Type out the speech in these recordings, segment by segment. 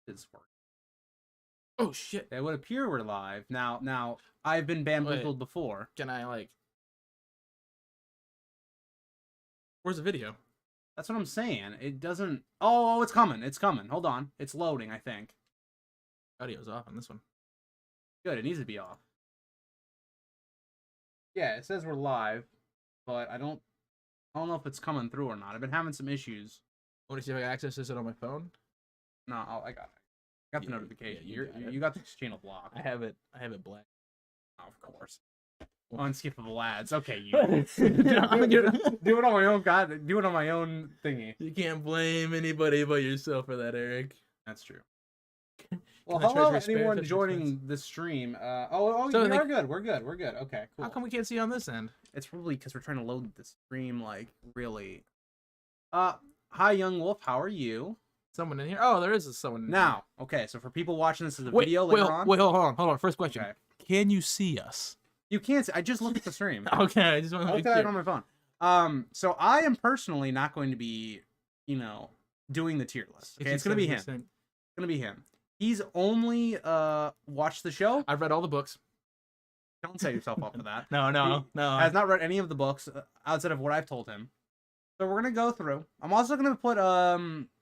It's working. Oh shit! It would appear we're live now. Now I've been bamboozled before. Can I like? Where's the video? That's what I'm saying. It doesn't. Oh, it's coming. It's coming. Hold on. It's loading. I think. Audio's off on this one. Good. It needs to be off. Yeah, it says we're live, but I don't know if it's coming through or not. I've been having some issues. Want to see if I can access this on my phone? No, I got it. I got the notification. Yeah, you got this channel blocked. I have it black. Oh, of course. Unskippable ads. Okay, you do it on my own. God, do it on my own thingy. You can't blame anybody but yourself for that, Eric. That's true. Well, hello anyone joining the stream. So we are good. We're good. Okay, cool. How come we can't see on this end? It's probably because we're trying to load the stream, like, really. Hi, Young Wolf. How are you? Someone in here? Oh, there is someone now. Okay, so for people watching this as a video later on. Wait, hold on. First question. Okay. Can you see us? You can't see. I just looked at the stream. Okay, I just want to look at it on my phone. So I am personally not going to be, doing the tier list. Okay, it's gonna be him. It's gonna be him. He's only watched the show. I've read all the books. Don't set yourself up for that. No. Has not read any of the books outside of what I've told him. So we're gonna go through. I'm also gonna put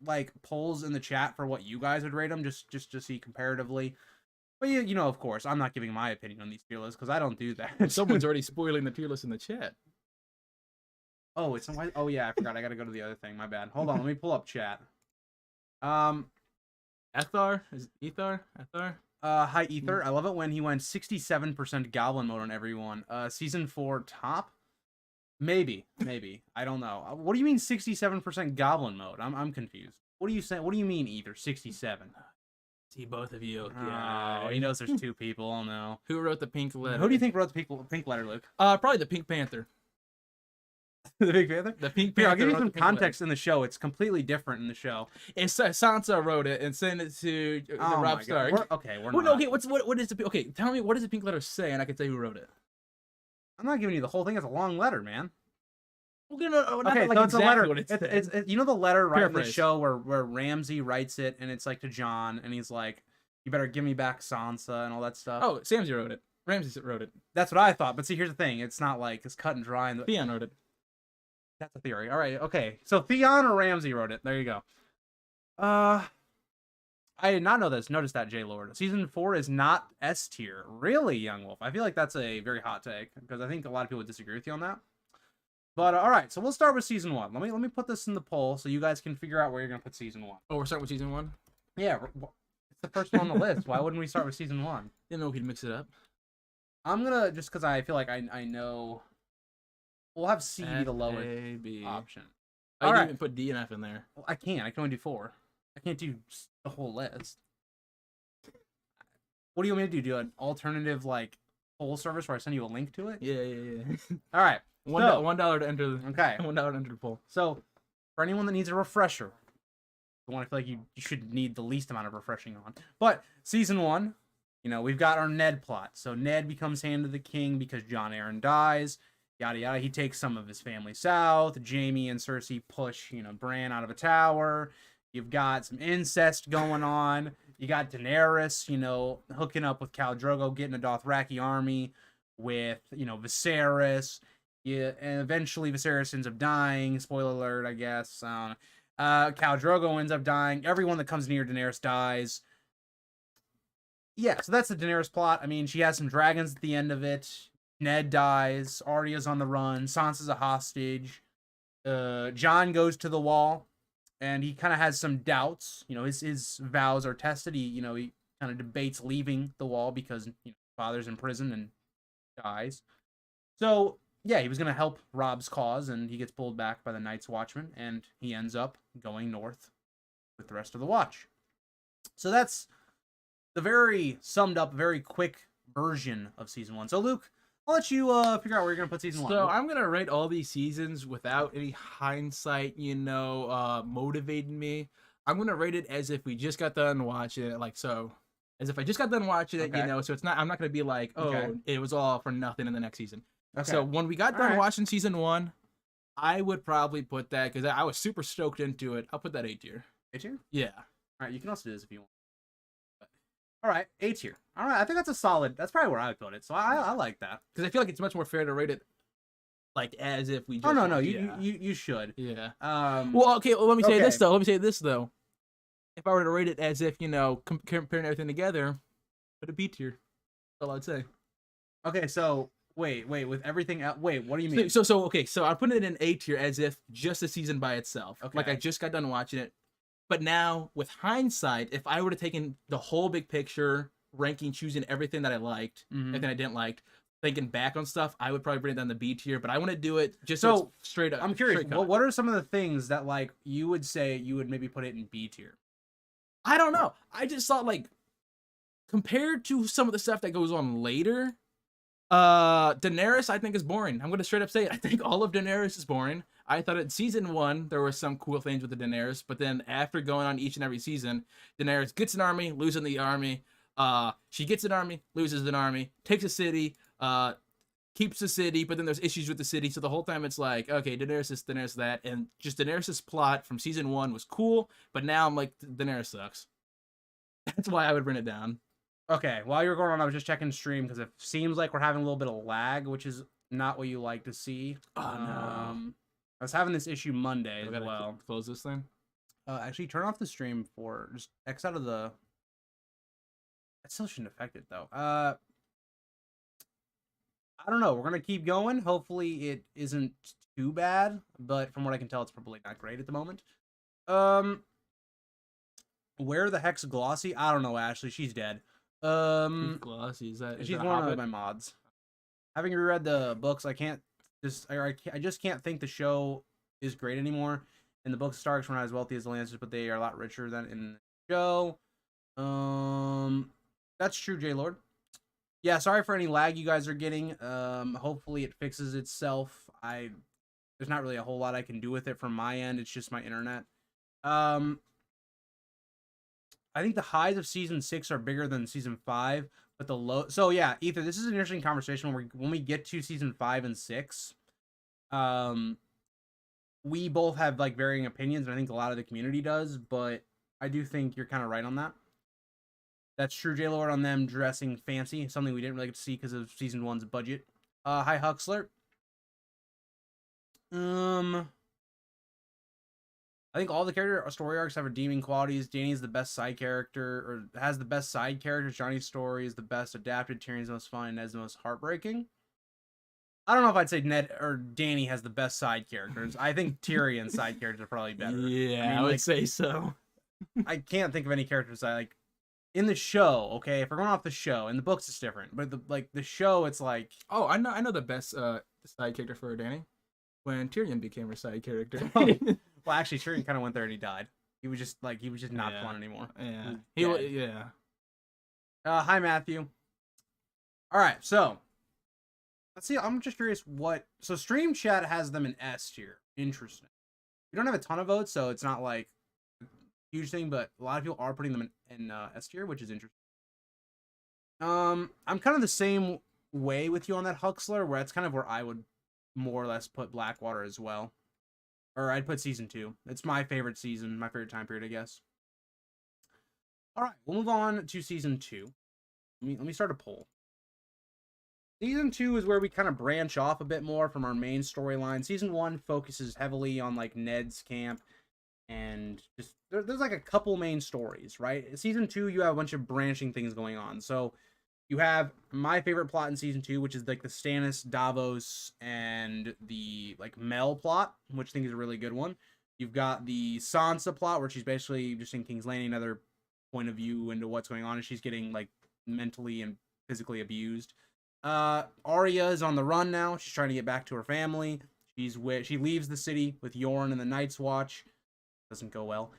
like polls in the chat for what you guys would rate them, just to see comparatively. But of course, I'm not giving my opinion on these tier lists because I don't do that. Someone's already spoiling the tier list in the chat. Oh, it's oh yeah, I forgot. I gotta go to the other thing. My bad. Hold on, let me pull up chat. Ethar? Is it Ethar? Ethar? Hi Ether. I love it when he went 67% goblin mode on everyone. Season 4 top? Maybe. I don't know. What do you mean 67% goblin mode? I'm confused. What do you say? What do you mean Ether 67? See both of you. Oh, he knows there's two people. Oh no. Who wrote the pink letter? Who do you think wrote the pink letter, Luke? Probably the Pink Panther. The Pink Panther? The Pink Panther. I'll give you some context in the show. It's completely different in the show. It's Sansa wrote it and sent it to Rob Stark. We're not. Okay, what is the okay? Tell me, what does the pink letter say, and I can tell you who wrote it. I'm not giving you the whole thing. It's a long letter, man. Okay, so it's a letter. It's the letter right in the show where Ramsay writes it, and it's like to Jon, and he's like, "You better give me back Sansa" and all that stuff. Oh, Ramsay wrote it. Ramsay wrote it. That's what I thought. But see, here's the thing: it's not like it's cut and dry. And Theon wrote it. That's a theory. All right, okay. So Theon or Ramsay wrote it. There you go. I did not know this. Notice that, J-Lord. Season 4 is not S tier. Really, Young Wolf? I feel like that's a very hot take because I think a lot of people would disagree with you on that. But all right, so we'll start with season 1. Let me put this in the poll so you guys can figure out where you're gonna put season 1. Oh, we're starting with season 1. Yeah, it's the first one on the list. Why wouldn't we start with season 1? Didn't know we could mix it up. I'm gonna just because I feel like I know. We'll have C be the lowest option. I didn't even put D and F in there. Well, I can't. I can only do 4. I can't do the whole list. What do you want me to do? Do an alternative like poll service where I send you a link to it? Yeah. All right. $1 to enter. Okay. $1 to enter the poll. So, for anyone that needs a refresher, the one I feel like you should need the least amount of refreshing on. But season 1, we've got our Ned plot. So Ned becomes Hand of the King because Jon Arryn dies. Yada yada. He takes some of his family south. Jaime and Cersei push, Bran out of a tower. You've got some incest going on. You got Daenerys, hooking up with Khal Drogo, getting a Dothraki army with, Viserys. Yeah, and eventually Viserys ends up dying. Spoiler alert, I guess. Khal Drogo ends up dying. Everyone that comes near Daenerys dies. Yeah, so that's the Daenerys plot. I mean, she has some dragons at the end of it. Ned dies. Arya's on the run. Sansa's a hostage. Jon goes to the wall, and he kind of has some doubts. His vows are tested. He kind of debates leaving the wall because his father's in prison and dies. So yeah, he was gonna help Robb's cause, and he gets pulled back by the Night's Watchman, and he ends up going north with the rest of the Watch. So that's the very summed up, very quick version of season 1. So Luke, I'll let you figure out where you're going to put season 1. So I'm going to rate all these seasons without any hindsight, motivating me. I'm going to rate it as if we just got done watching it. As if I just got done watching it, so it's not, I'm not going to be like, it was all for nothing in the next season. Okay. So when we got done watching season 1, I would probably put that, because I was super stoked into it. I'll put that A tier. A tier? Yeah. All right, you can also do this if you want. All right, A tier. All right, I think that's a solid. That's probably where I would put it. So I like that. Because I feel like it's much more fair to rate it like as if we just. Oh no, yeah. you should. Yeah. Well, okay. Well, let me say okay. this though. Let me say this though. If I were to rate it as if comparing everything together, put a B tier. That's all I'd say. Okay, so wait, with everything else, wait, what do you mean? Okay, so I'm putting it in A tier as if just the season by itself. Okay. Like I just got done watching it. But now, with hindsight, if I were to take in the whole big picture, ranking, choosing everything that I liked, everything I didn't like, thinking back on stuff, I would probably bring it down the B tier. But I want to do it just so it's straight up. I'm curious. What are some of the things that like you would say you would maybe put it in B tier? I don't know. I just thought like compared to some of the stuff that goes on later, Daenerys I think is boring. I'm gonna straight up say it. I think all of Daenerys is boring. I thought in season 1 there were some cool things with the Daenerys, but then after going on each and every season, Daenerys gets an army, losing the army. She gets an army, loses an army, takes a city, keeps the city, but then there's issues with the city. So the whole time it's like, okay, Daenerys this, Daenerys that, and just Daenerys' plot from season 1 was cool, but now I'm like, Daenerys sucks. That's why I would bring it down. Okay, while you were going on, I was just checking stream because it seems like we're having a little bit of lag, which is not what you like to see. Oh no. I was having this issue Monday as well. Close this thing. Actually, turn off the stream for just X out of the. That still shouldn't affect it though. I don't know. We're gonna keep going. Hopefully, it isn't too bad. But from what I can tell, it's probably not great at the moment. Where the heck's Glossy? I don't know. Ashley, she's dead. Glossy is that? She's one of my mods. Having reread the books, I just can't think the show is great anymore. In the books, Starks were not as wealthy as the Lancers, but they are a lot richer than in the show. That's true, J Lord. Yeah, sorry for any lag you guys are getting. Hopefully it fixes itself. There's not really a whole lot I can do with it from my end. It's just my internet. I think the highs of season 6 are bigger than season 5. But the low, so yeah, Ether, this is an interesting conversation when we get to season 5 and 6. We both have like varying opinions, and I think a lot of the community does, but I do think you're kind of right on that. That's true, J Lord, on them dressing fancy, something we didn't really get to see because of season 1's budget. Hi Huxler. I think all the character story arcs have redeeming qualities. Dany's the best side character, or has the best side characters. Johnny's story is the best adapted. Tyrion's the most fun, and Ned's the most heartbreaking. I don't know if I'd say Ned or Dany has the best side characters. I think Tyrion's side characters are probably better. Yeah, I would say so. I can't think of any characters I like in the show. Okay, if we're going off the show, in the books it's different, but the show, it's like, oh, I know the best side character for Dany, when Tyrion became her side character. Well, actually, Tyrion kind of went there and he died. He was just not fun anymore. Yeah. Yeah. Hi, Matthew. All right, so let's see. I'm just curious so Stream Chat has them in S tier. Interesting. We don't have a ton of votes, so it's not like a huge thing, but a lot of people are putting them in S tier, which is interesting. I'm kind of the same way with you on that, Huxler, where that's kind of where I would more or less put Blackwater as well. Or I'd put season 2. It's my favorite season, my favorite time period, I guess. All right, we'll move on to season 2. Let me start a poll. Season 2 is where we kind of branch off a bit more from our main storyline. Season 1 focuses heavily on like Ned's camp, and just there's like a couple main stories, right? Season 2, you have a bunch of branching things going on. So you have my favorite plot in season 2, which is like the Stannis, Davos, and the like Mel plot, which I think is a really good one. You've got the Sansa plot, where she's basically just in King's Landing, another point of view into what's going on, and she's getting like mentally and physically abused. Arya is on the run now. She's trying to get back to her family. She leaves the city with Yorn and the Night's Watch. Doesn't go well.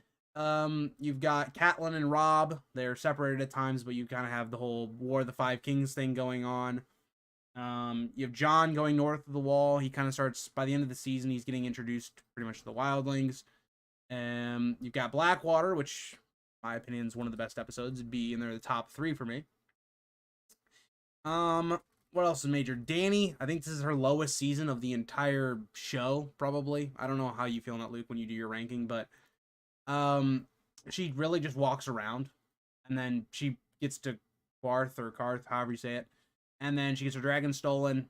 You've got Catelyn and Robb. They're separated at times, but you kind of have the whole War of the Five Kings thing going on. You have Jon going north of the Wall. He kind of starts, by the end of the season, he's getting introduced pretty much to the Wildlings. You've got Blackwater, which, in my opinion, is one of the best episodes. It'd be in there, the top 3 for me. What else is major? Dany, I think this is her lowest season of the entire show, probably. I don't know how you feel on that, Luke, when you do your ranking, but she really just walks around, and then she gets to Quarth or Karth, however you say it. And then she gets her dragon stolen.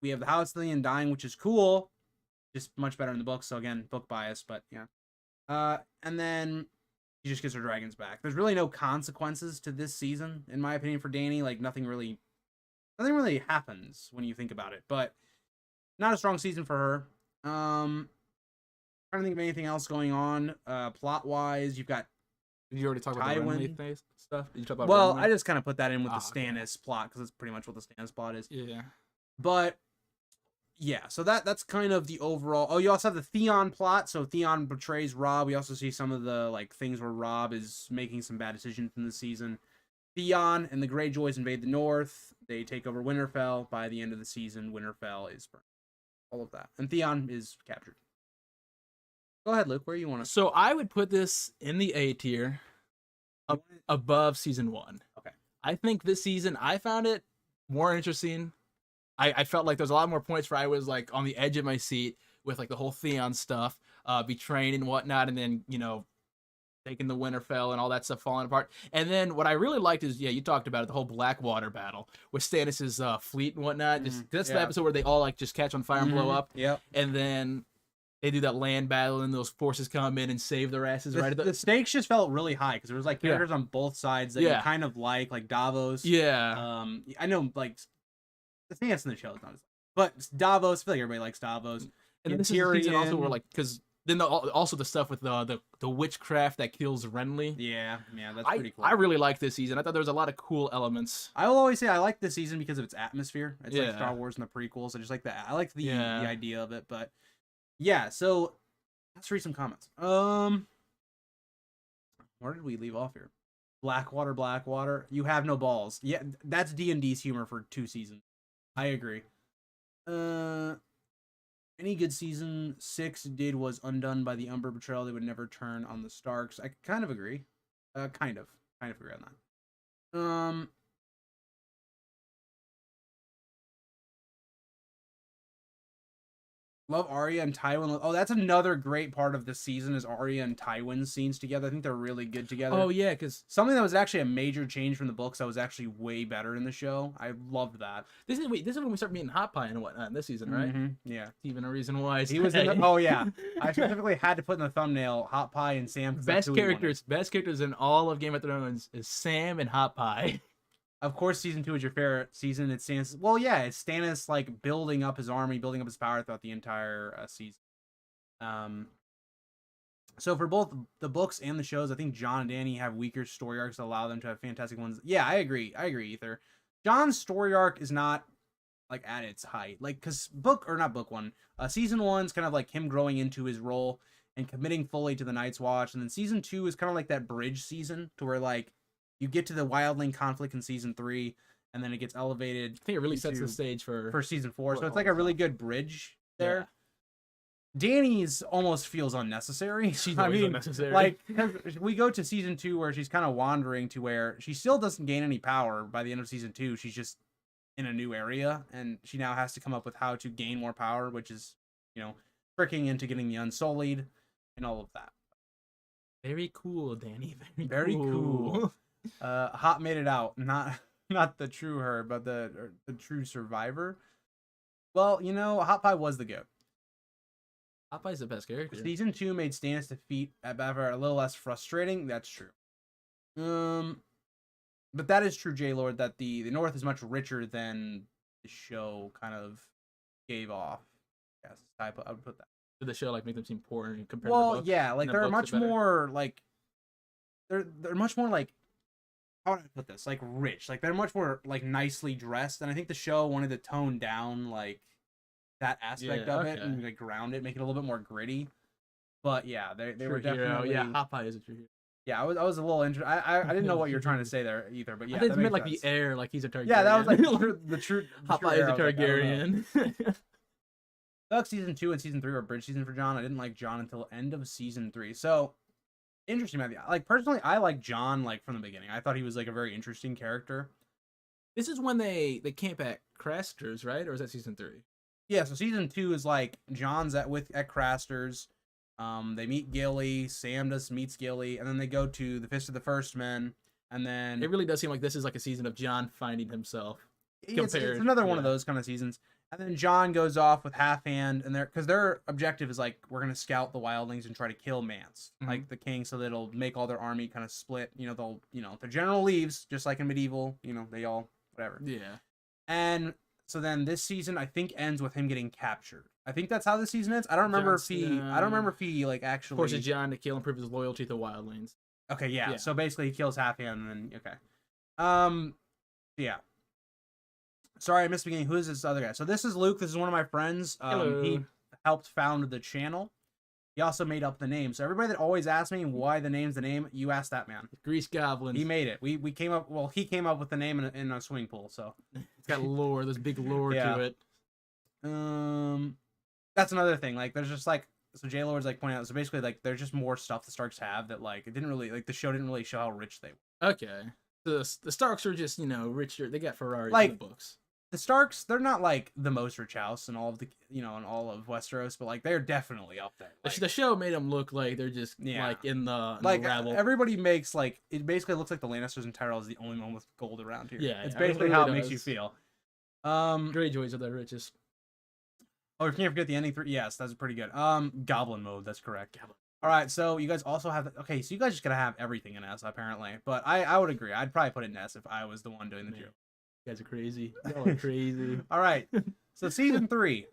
We have the House of the Leon dying, which is cool. Just much better in the book. So again, book bias, but yeah. And then she just gets her dragons back. There's really no consequences to this season, in my opinion, for Dany. Like nothing really happens when you think about it. But not a strong season for her. Trying to think of anything else going on. Plot wise, you've got. Did you already talk about the Renly stuff? Did you talk about well, Renly? I just kind of put that in with the Stannis plot because that's pretty much what the Stannis plot is. Yeah. But yeah, so that's kind of the overall. Oh, you also have the Theon plot. So Theon betrays Robb. We also see some of the like things where Robb is making some bad decisions in the season. Theon and the Greyjoys invade the North. They take over Winterfell. By the end of the season, Winterfell is burned. All of that, and Theon is captured. Go ahead, Luke. Where you want to? So I would put this in the A tier, above season 1. Okay. I think this season I found it more interesting. I felt like there's a lot more points where I was like on the edge of my seat with like the whole Theon stuff, betraying and whatnot, and then taking the Winterfell and all that stuff falling apart. And then what I really liked is, you talked about it, the whole Blackwater battle with Stannis's fleet and whatnot. That's the episode where they all like just catch on fire and blow up. Yep. And then they do that land battle, and those forces come in and save their asses. The stakes just felt really high because there was like characters on both sides that you kind of like Davos. Yeah. I know like the Stannis in the show is not as, but Davos. I feel like everybody likes Davos. And this is a season also where like because then also the stuff with the witchcraft that kills Renly. Yeah, that's pretty cool. I really like this season. I thought there was a lot of cool elements. I will always say I like this season because of its atmosphere. It's like Star Wars and the prequels. I just like that. I like the idea of it, but. Yeah, so let's read some comments. Where did we leave off here? Blackwater. You have no balls. Yeah, that's D&D's humor for 2 seasons. I agree. Any good season 6 did was undone by the Umber betrayal. They would never turn on the Starks. I kind of agree. Kind of agree on that. Love Arya and Tywin. Oh, that's another great part of the season is Arya and Tywin scenes together. I think they're really good together. Oh, yeah, because something that was actually a major change from the books that was actually way better in the show. I loved that. This is when we start meeting Hot Pie and whatnot in this season, right? Mm-hmm. Yeah. Even a reason why. He was in the, oh, yeah. I specifically had to put in the thumbnail Hot Pie and Sam. Best characters in all of Game of Thrones is Sam and Hot Pie. Of course, season 2 is your favorite season. It's Stannis. Well, yeah, it's Stannis like building up his army, building up his power throughout the entire season. So for both the books and the shows, I think Jon and Dany have weaker story arcs that allow them to have fantastic ones. Yeah, I agree, Ether. Jon's story arc is not like at its height, like because season 1's kind of like him growing into his role and committing fully to the Night's Watch, and then season 2 is kind of like that bridge season to where like. You get to the Wildling conflict in season 3, and then it gets elevated. I think it really sets the stage for season 4. So it's like a really good bridge there. Yeah. Dany's almost feels unnecessary. She's unnecessary. Like we go to season 2 where she's kind of wandering to where she still doesn't gain any power by the end of season 2. She's just in a new area, and she now has to come up with how to gain more power, which is, tricking into getting the Unsullied and all of that. Very cool, Dany. Very cool. Hot made it out, not the true her, but the true survivor. Well, Hot Pie was the goat. Hot Pie's the best character. Season 2 made Stannis' defeat at Bavor a little less frustrating. That's true. But that is true, J-Lord, that the North is much richer than the show kind of gave off. Yes, I would put that. Did the show like make them seem poor compared to the books? Yeah, like they're much more like they're much more like, how would I put this? Like rich. Like they're much more like nicely dressed, and I think the show wanted to tone down like that aspect of it and like ground it, make it a little bit more gritty. But yeah, they were definitely Hot Pie is a true hero. Yeah, I was a little interested. I didn't know what you were trying to say there either, but yeah, I think it meant like the heir, like he's a Targaryen. Yeah, that was like the true. Hot Pie is a Targaryen. Like, season 2 and season 3 were bridge season for Jon. I didn't like Jon until end of season 3. So interesting, Matthew. Like personally, I like Jon like from the beginning. I thought he was like a very interesting character. This is when they camp at Craster's, right? Or is that season 3? Yeah, so season 2 is like Jon's at Craster's. They meet Gilly. Sam meets Gilly, and then they go to the Fist of the First Men, And then it really does seem like this is like a season of John finding himself. it's another one of those kind of seasons. And then John goes off with Half Hand, and because their objective is like, we're gonna scout the wildlings and try to kill Mance, like the king, so that it'll make all their army kind of split. They'll the general leaves, just like in medieval. They all whatever. Yeah. And so then this season, I think, ends with him getting captured. I think that's how the season ends. I don't remember if he like actually forces John to kill and prove his loyalty to wildlings. Okay, yeah. So basically, he kills Half Hand, and then okay. Yeah. Sorry, I missed the beginning. Who is this other guy? So this is Luke. This is one of my friends. Hello. He helped found the channel. He also made up the name. So everybody that always asks me why the name's the name, you ask that man. Grease Goblins. He made it. We came up. Well, he came up with the name in a swimming pool. So it's got lore. There's big lore to it. That's another thing. Like, there's just like, so J Lord's like pointing out. So basically, like, there's just more stuff the Starks have that like it didn't really like the show didn't really show how rich they were. Okay. The Starks are just richer. They got Ferraris like, in the books. The Starks, they're not like the most rich house in all of the in all of Westeros, but like they're definitely up there. Like, the show made them look like they're just like in the rabble. Everybody makes like it basically looks like the Lannisters and Tyrell is the only one with gold around here. Yeah, it's basically how it makes you feel. Greyjoys are the richest. Oh, you can't forget the ending. Yes, that's pretty good. Goblin mode. That's correct. All right, so you guys also have okay. So you guys just gotta have everything in S apparently, but I would agree. I'd probably put it in S if I was the one doing the joke. You guys are crazy. Y'all are crazy. All right. So season 3.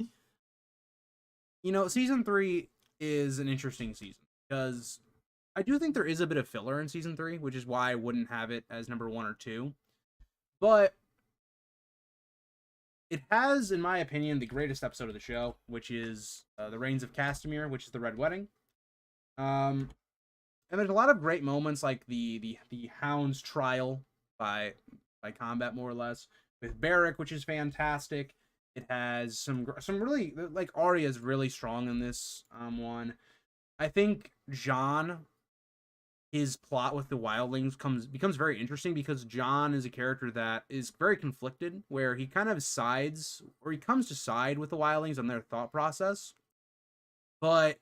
Season 3 is an interesting season because I do think there is a bit of filler in season 3, which is why I wouldn't have it as number 1 or 2. But it has, in my opinion, the greatest episode of the show, which is the Reigns of Castamere, which is the Red Wedding. And there's a lot of great moments like the Hound's trial by combat, more or less, with Beric, which is fantastic. It has some really, like, Arya is really strong in this one. I think Jon, his plot with the wildlings becomes very interesting because Jon is a character that is very conflicted, where he kind of sides, or he comes to side with the wildlings on their thought process, but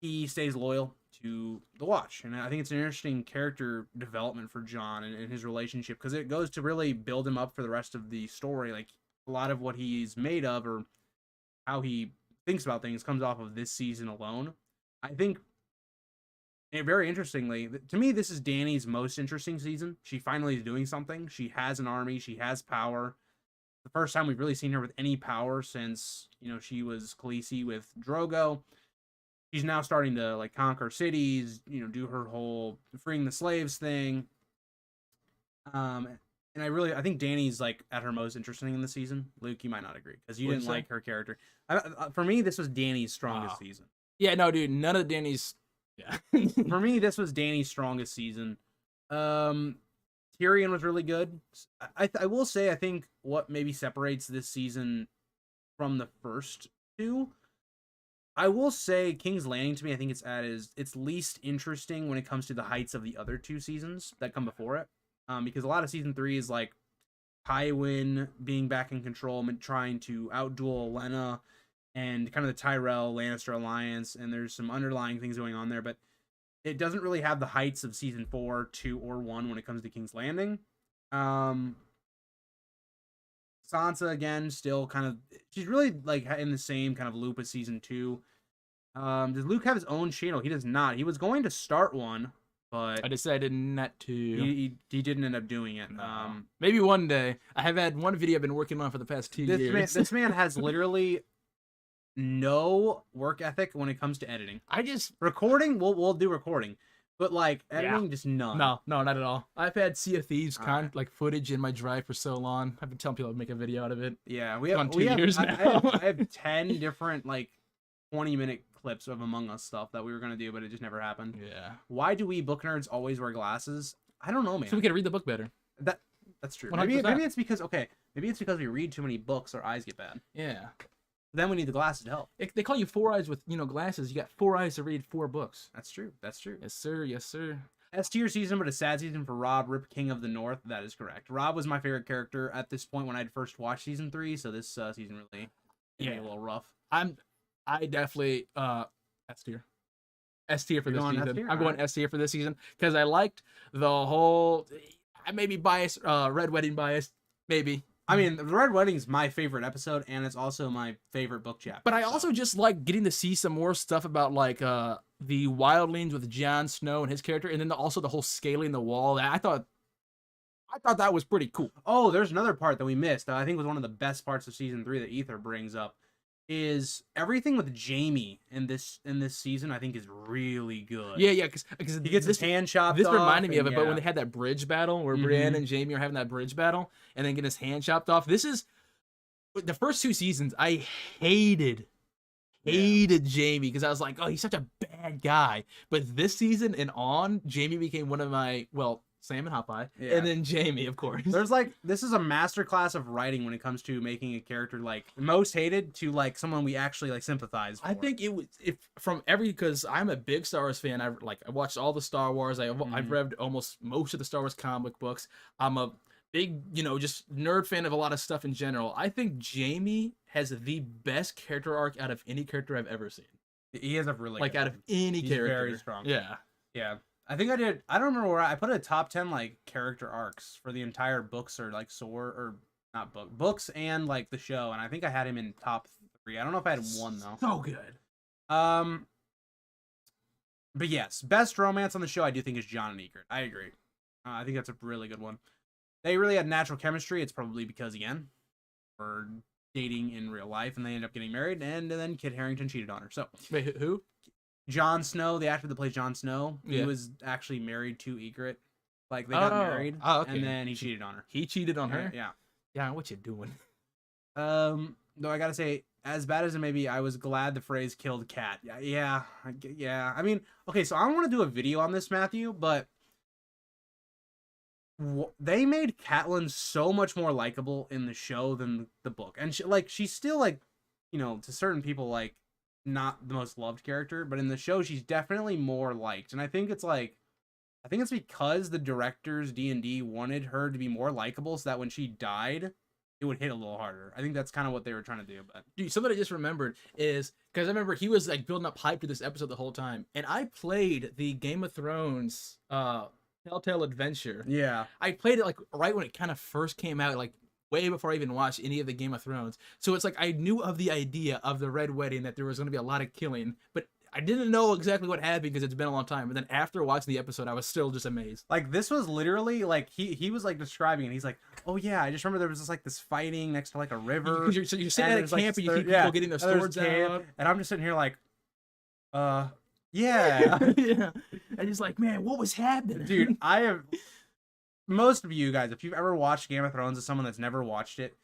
he stays loyal to the Watch. And I think it's an interesting character development for Jon and his relationship, because it goes to really build him up for the rest of the story. Like, a lot of what he's made of, or how he thinks about things, comes off of this season alone. I think, and very interestingly, to me, this is Dany's most interesting season. She finally is doing something. She has an army. She has power. The first time we've really seen her with any power since, she was Khaleesi with Drogo. She's now starting to like conquer cities, do her whole freeing the slaves thing. And I think Dany's like at her most interesting in the season. Luke, you might not agree because you didn't like her character. For me, this was Dany's strongest season. Yeah, no, dude, none of Dany's. Yeah. For me, this was Dany's strongest season. Tyrion was really good. I will say, I think what maybe separates this season from the first two, I will say King's Landing, to me, I think it's at its least interesting when it comes to the heights of the other two seasons that come before it. Because a lot of season 3 is like Tywin being back in control and trying to outduel Olenna and kind of the Tyrell Lannister alliance, and there's some underlying things going on there, but it doesn't really have the heights of season 4, 2, or 1 when it comes to King's Landing. Sansa, again, still kind of, she's really like in the same kind of loop as season 2. Does Luke have his own channel? He does not. He was going to start one, but I decided not to. He didn't end up doing it. No. Maybe one day. I have had one video I've been working on for the past 2 years. This man has literally no work ethic when it comes to editing. Recording, we'll do recording, but like editing, just none. No, not at all. I've had Sea of Thieves like footage in my drive for so long. I've been telling people to make a video out of it. Yeah, we have 2 years now. I have 10 different like 20-minute clips of Among Us stuff that we were gonna do, but it just never happened. Yeah. Why do we book nerds always wear glasses? I don't know, man. So we can read the book better. That's true. 100%. Maybe it's because we read too many books, our eyes get bad. Yeah. Then we need the glasses to help. They call you 4 eyes with glasses. You got 4 eyes to read 4 books. That's true. Yes, sir. Yes, sir. S tier season, but a sad season for Robb, Rip King of the North. That is correct. Robb was my favorite character at this point when I'd first watched season 3. So this season really made me a little rough. I definitely S tier. S tier for You're this going S season. tier? I'm going Alright. S tier for this season because I liked the whole. I may be biased, Red Wedding biased, maybe. I mean, the Red Wedding is my favorite episode, and it's also my favorite book chapter. But I also just like getting to see some more stuff about like the wildlings with Jon Snow and his character, and then also the whole scaling the wall. I thought that was pretty cool. Oh, there's another part that we missed. That I think was one of the best parts of season 3 that Ether brings up. Is everything with Jamie in this season? I think is really good. Yeah, because he gets his hand chopped. This off reminded me of it, and, but when they had that bridge battle where Brienne and Jamie are having that bridge battle, and then get his hand chopped off. This is the first 2 seasons. I hated Jamie because I was like, oh, he's such a bad guy. But this season and on, Jamie became one of my Sam and Hot and then Jamie, of course. There's this is a masterclass of writing when it comes to making a character like most hated to like someone we actually like sympathize for. I think it was because I'm a big Star Wars fan. I watched all the Star Wars. I've read almost most of the Star Wars comic books. I'm a big, just nerd fan of a lot of stuff in general. I think Jamie has the best character arc out of any character I've ever seen. He has a really out of any character. Very strong. Yeah. Yeah. I think I did. I don't remember where I put a top 10 like character arcs for the entire books or like books and like the show, and I think I had him in top 3. I don't know if I had 1 though. So good. But yes, best romance on the show I do think is Jon and Ygritte. I agree. I think that's a really good one. They really had natural chemistry. It's probably because again, we're dating in real life, and they end up getting married, and then Kit Harington cheated on her. So wait, who? Jon Snow, the actor that plays Jon Snow, he was actually married to Ygritte. Like they got married, and then he cheated on her. He cheated on her. Yeah. Yeah. What you doing? Though I gotta say, as bad as it may be, I was glad the phrase "killed cat." Yeah. I mean, okay, so I want to do a video on this, Matthew, but they made Catelyn so much more likable in the show than the book, and she's still to certain people not the most loved character, but in the show she's definitely more liked, and I think it's because the directors D&D wanted her to be more likable, so that when she died, it would hit a little harder. I think that's kind of what they were trying to do. But dude, something I just remembered is because I remember he was building up hype to this episode the whole time, and I played the Game of Thrones Telltale Adventure. Yeah, I played it right when it kind of first came out, way before I even watched any of the Game of Thrones. So it's I knew of the idea of the Red Wedding, that there was going to be a lot of killing, but I didn't know exactly what happened because it's been a long time. But then after watching the episode, I was still just amazed. This was literally he was describing it. He's like, oh yeah, I just remember there was this fighting next to a river. You're sitting at a camp and you see people getting their swords out, and I'm just sitting here yeah. Yeah. And he's like, man, what was happening? Dude, I have most of you guys, if you've ever watched Game of Thrones as someone that's never watched it,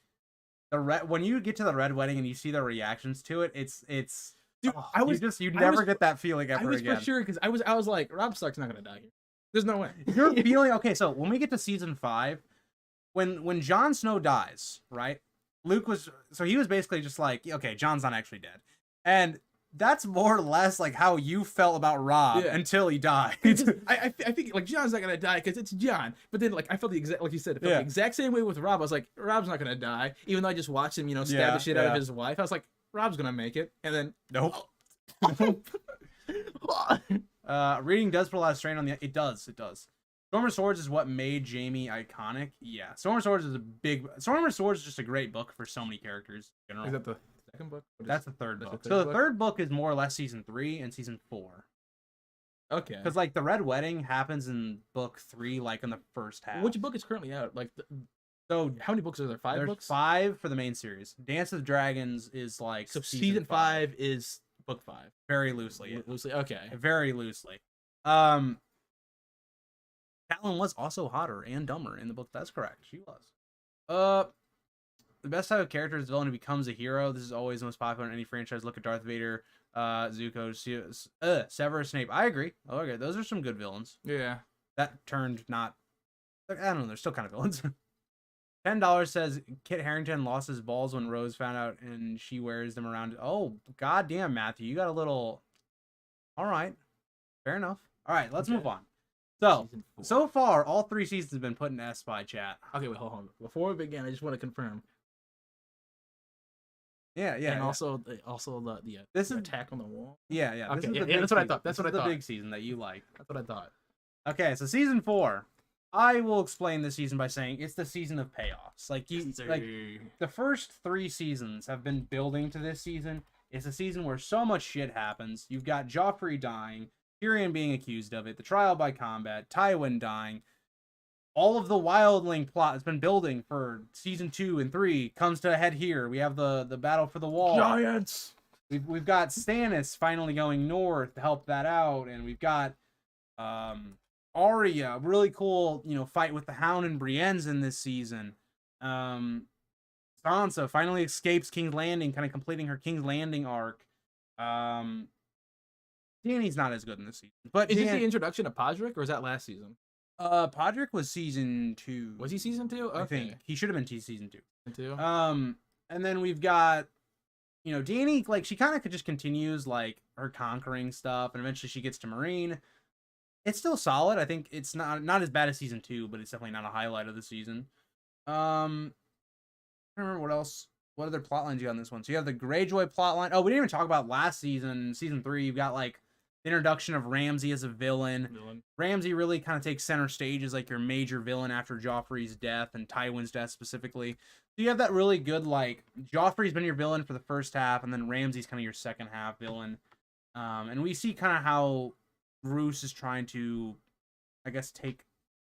when you get to the Red Wedding and you see the reactions to it, it's dude, you never get that feeling ever again. For sure, because I was like, Robb Stark's not gonna die here. There's no way. You're feeling okay. So when we get to season 5, when Jon Snow dies, right? He was basically just okay, Jon's not actually dead, and that's more or less how you felt about Robb until he died. I think Jon's not gonna die because it's Jon. But then I felt the exact you said, the exact same way with Robb. I was like, Robb's not gonna die, even though I just watched him, stab the shit out of his wife. I was like, Robb's gonna make it, and then nope. Reading does put a lot of strain on it does. Storm of Swords is what made Jamie iconic. Yeah, Storm of Swords is just a great book for so many characters in general. Is that the second book? That's the third book. So the third book is more or less season 3 and season 4. Okay. Because the Red Wedding happens in book 3, in the first half. Which book is currently out? So how many books are there? 5 books? 5 for the main series. Dance of Dragons is so season 5 is book 5. Very loosely. Okay. Very loosely. Catelyn was also hotter and dumber in the book. That's correct. She was. The best type of character is the villain who becomes a hero. This is always the most popular in any franchise. Look at Darth Vader, Zuko, Severus Snape. I agree. Okay, those are some good villains. Yeah. That turned not... I don't know. They're still kind of villains. $10 says Kit Harington lost his balls when Rose found out and she wears them around. Oh, goddamn, Matthew. You got a little... All right. Fair enough. All right, let's move on. So far, all 3 seasons have been put in S by chat. Okay, wait, hold on. Before we begin, I just want to confirm. Yeah, yeah. And yeah. also the This is attack on the wall. Yeah, yeah. Okay, This is yeah, the yeah, big that's what I season. thought. That's This what is I the thought. big season that you like. That's what I thought. Okay, so season 4. I will explain this season by saying it's the season of payoffs. Like the first 3 seasons have been building to this season. It's a season where so much shit happens. You've got Joffrey dying, Tyrion being accused of it, the trial by combat, Tywin dying. All of the Wildling plot that's been building for season 2 and 3 comes to a head here. We have the battle for the wall. Giants. We've got Stannis finally going north to help that out, and we've got Arya, really cool, fight with the Hound and Brienne's in this season. Sansa finally escapes King's Landing, kind of completing her King's Landing arc. Dany's not as good in this season, but is this the introduction of Podrick, or is that last season? Podrick was season 2. Was he season 2? Okay. I think he should have been season 2. 2. And then we've got, Dany, like, she kind of just continues, like, her conquering stuff, and eventually she gets to Meereen. It's still solid. I think it's not as bad as season 2, but it's definitely not a highlight of the season. I don't remember what other plot lines you got on this one. So you have the Greyjoy plot line. Oh, we didn't even talk about last season, season 3. You've got, like, the introduction of Ramsay as a villain. Ramsay really kind of takes center stage as, like, your major villain after Joffrey's death and Tywin's death specifically. So you have that really good, like, Joffrey's been your villain for the first half, and then Ramsay's kind of your second half villain. And we see kind of how Roose is trying to, I guess, take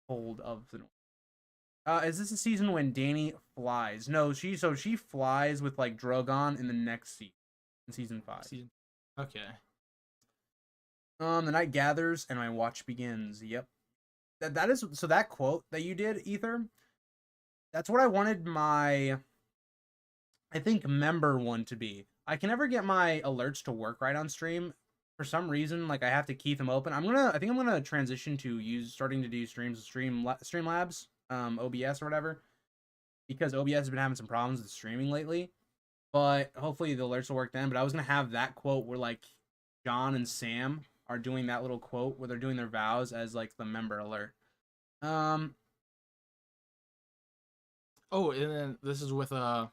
hold of the North. Is this a season when Dany flies? No, she flies with, like, Drogon in the next season, in season 5. Okay. The night gathers and my watch begins. Yep. That is so that quote that you did, Ether. That's what I wanted my, I think, member one to be. I can never get my alerts to work right on stream. For some reason, like, I have to keep them open. I think I'm gonna transition to starting to do Streamlabs, OBS or whatever, because OBS has been having some problems with streaming lately. But hopefully the alerts will work then. But I was gonna have that quote where, like, John and Sam are doing that little quote where they're doing their vows as, like, the member alert. Oh, and then this is with the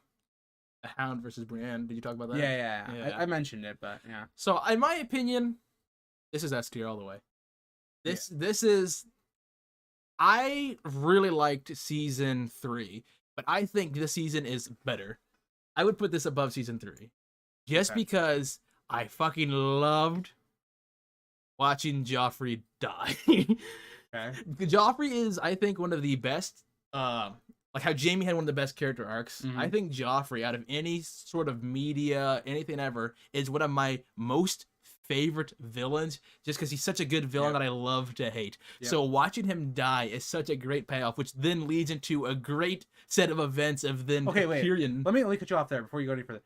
Hound versus Brienne. Did you talk about that? Yeah. I mentioned it, but yeah. So in my opinion, this is S tier all the way. This is. I really liked season 3, but I think this season is better. I would put this above season 3, just because I fucking loved watching Joffrey die. Okay. Joffrey is, I think, one of the best. Like how Jaime had one of the best character arcs. Mm-hmm. I think Joffrey, out of any sort of media, anything ever, is one of my most favorite villains, just because he's such a good villain that I love to hate. So watching him die is such a great payoff, which then leads into a great set of events of then Tyrion. Let me cut you off there before you go any further.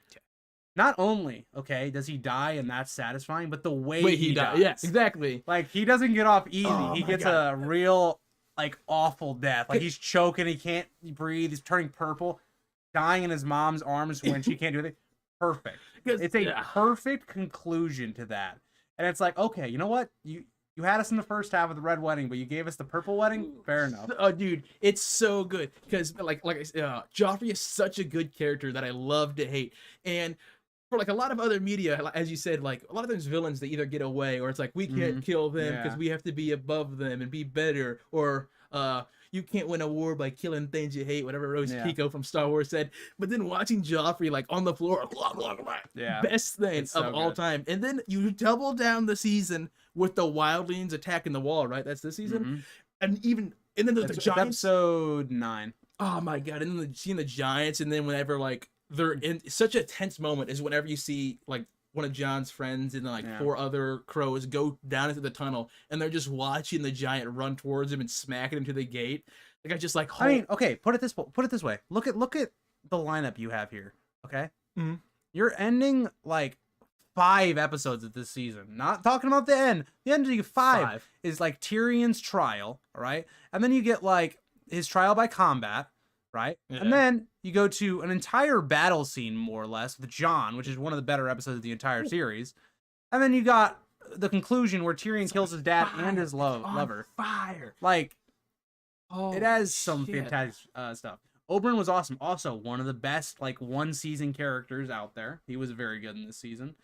Not only, does he die and that's satisfying, but the way he dies. Yeah, exactly. Like, he doesn't get off easy. He gets a real, like, awful death. Like, he's choking, he can't breathe, he's turning purple, dying in his mom's arms when she can't do anything. Perfect. It's a perfect conclusion to that. And it's like, okay, you know what? You had us in the first half of the Red Wedding, but you gave us the Purple Wedding? Fair enough. Oh, dude, it's so good. Because, like I said, Joffrey is such a good character that I love to hate. And for, like, a lot of other media, as you said, like, a lot of those villains, they either get away, or it's like, we can't kill them because we have to be above them and be better, or you can't win a war by killing things you hate, whatever Rose Kiko from Star Wars said. But then watching Joffrey, like, on the floor, best thing of all time. And then you double down the season with the Wildlings attacking the wall, right? That's this season. And then the Giants. Episode 9. Oh my god! And then seeing the Giants, and then whenever, like, they're in such a tense moment is whenever you see, like, one of John's friends and, like, 4 other crows go down into the tunnel, and they're just watching the giant run towards him and smacking him to the gate. Like, I just, like, I mean, okay, put it this way. Look at the lineup you have here. Okay, you're ending, like, 5 episodes of this season. Not talking about the end. The ending of 5 is, like, Tyrion's trial, all right, and then you get, like, his trial by combat. Right? Yeah. And then you go to an entire battle scene, more or less, with Jon, which is one of the better episodes of the entire series. And then you got the conclusion where Tyrion kills his dad and his lover. Fire. Like, it has some fantastic stuff. Oberyn was awesome. Also, one of the best like one season characters out there. He was very good in this season.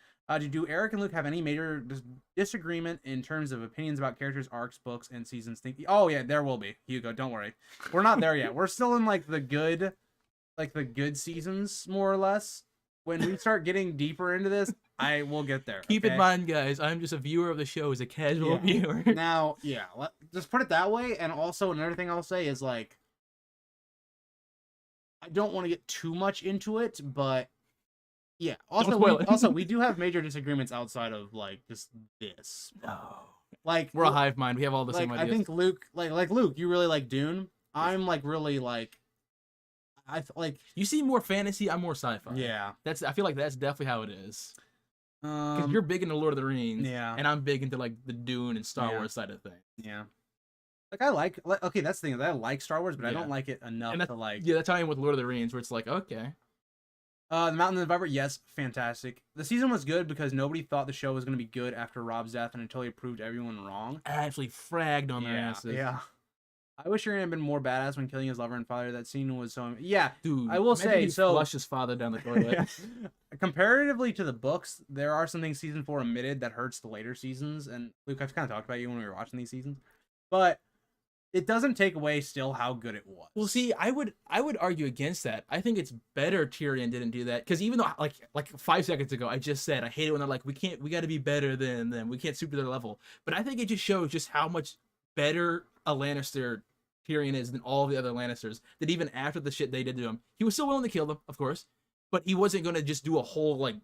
Do Eric and Luke have any major disagreement in terms of opinions about characters, arcs, books, and seasons? Oh yeah, there will be. Hugo, don't worry. We're not there yet. We're still in like the good seasons, more or less. When we start getting deeper into this, I will get there. Keep in mind, guys, I'm just a viewer of the show, as a casual viewer. Now, yeah, just put it that way. And also another thing I'll say is like, I don't want to get too much into it, but yeah. Also, we do have major disagreements outside of like just this. No, like we're a hive mind. We have all the same ideas. I think Luke, like Luke, you really like Dune. I'm like really like. You see more fantasy. I'm more sci-fi. Yeah, I feel like that's definitely how it is. Because you're big into Lord of the Rings. Yeah, and I'm big into like the Dune and Star Wars side of things. Yeah. Like okay, that's the thing. I like Star Wars, but I don't like it enough to like. Yeah, that's how I am with Lord of the Rings, where it's like, okay. The Mountain of the Viper, yes, fantastic. The season was good because nobody thought the show was going to be good after Rob's death, and until he proved everyone wrong. I actually fragged on their asses. Yeah. I wish Tyrion had been more badass when killing his lover and father. That scene was so... Yeah, dude. I will say, flush his father down the toilet. Comparatively to the books, there are some things season 4 omitted that hurts the later seasons. And Luke, I've kind of talked about you when we were watching these seasons. But it doesn't take away still how good it was. Well, see, I would argue against that. I think it's better Tyrion didn't do that. Because even though, like 5 seconds ago, I just said, I hate it when they're like, we got to be better than them. We can't stoop to their level. But I think it just shows just how much better a Lannister Tyrion is than all the other Lannisters, that even after the shit they did to him, he was still willing to kill them, of course, but he wasn't going to just do a whole, like,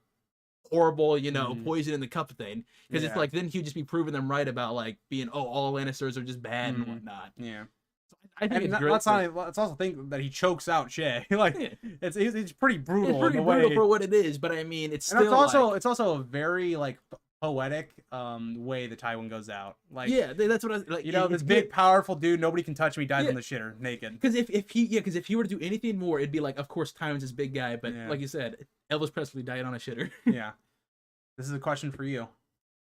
horrible, poison in the cup thing, because it's like, then he'd just be proving them right about, like, being, all Lannisters are just bad and whatnot. Yeah. So I think it's great. Let's also think that he chokes out Shay. Like, it's pretty brutal. It's pretty brutal for what it is, but I mean, it's still it's also a very, like, poetic way the Tywin goes out. Like, yeah, that's what I like. This big powerful dude, nobody can touch me, dies in the shitter naked. Because if he were to do anything more, it'd be like, of course Tywin's this big guy, but like you said, Elvis Presley died on a shitter. Yeah. This is a question for you.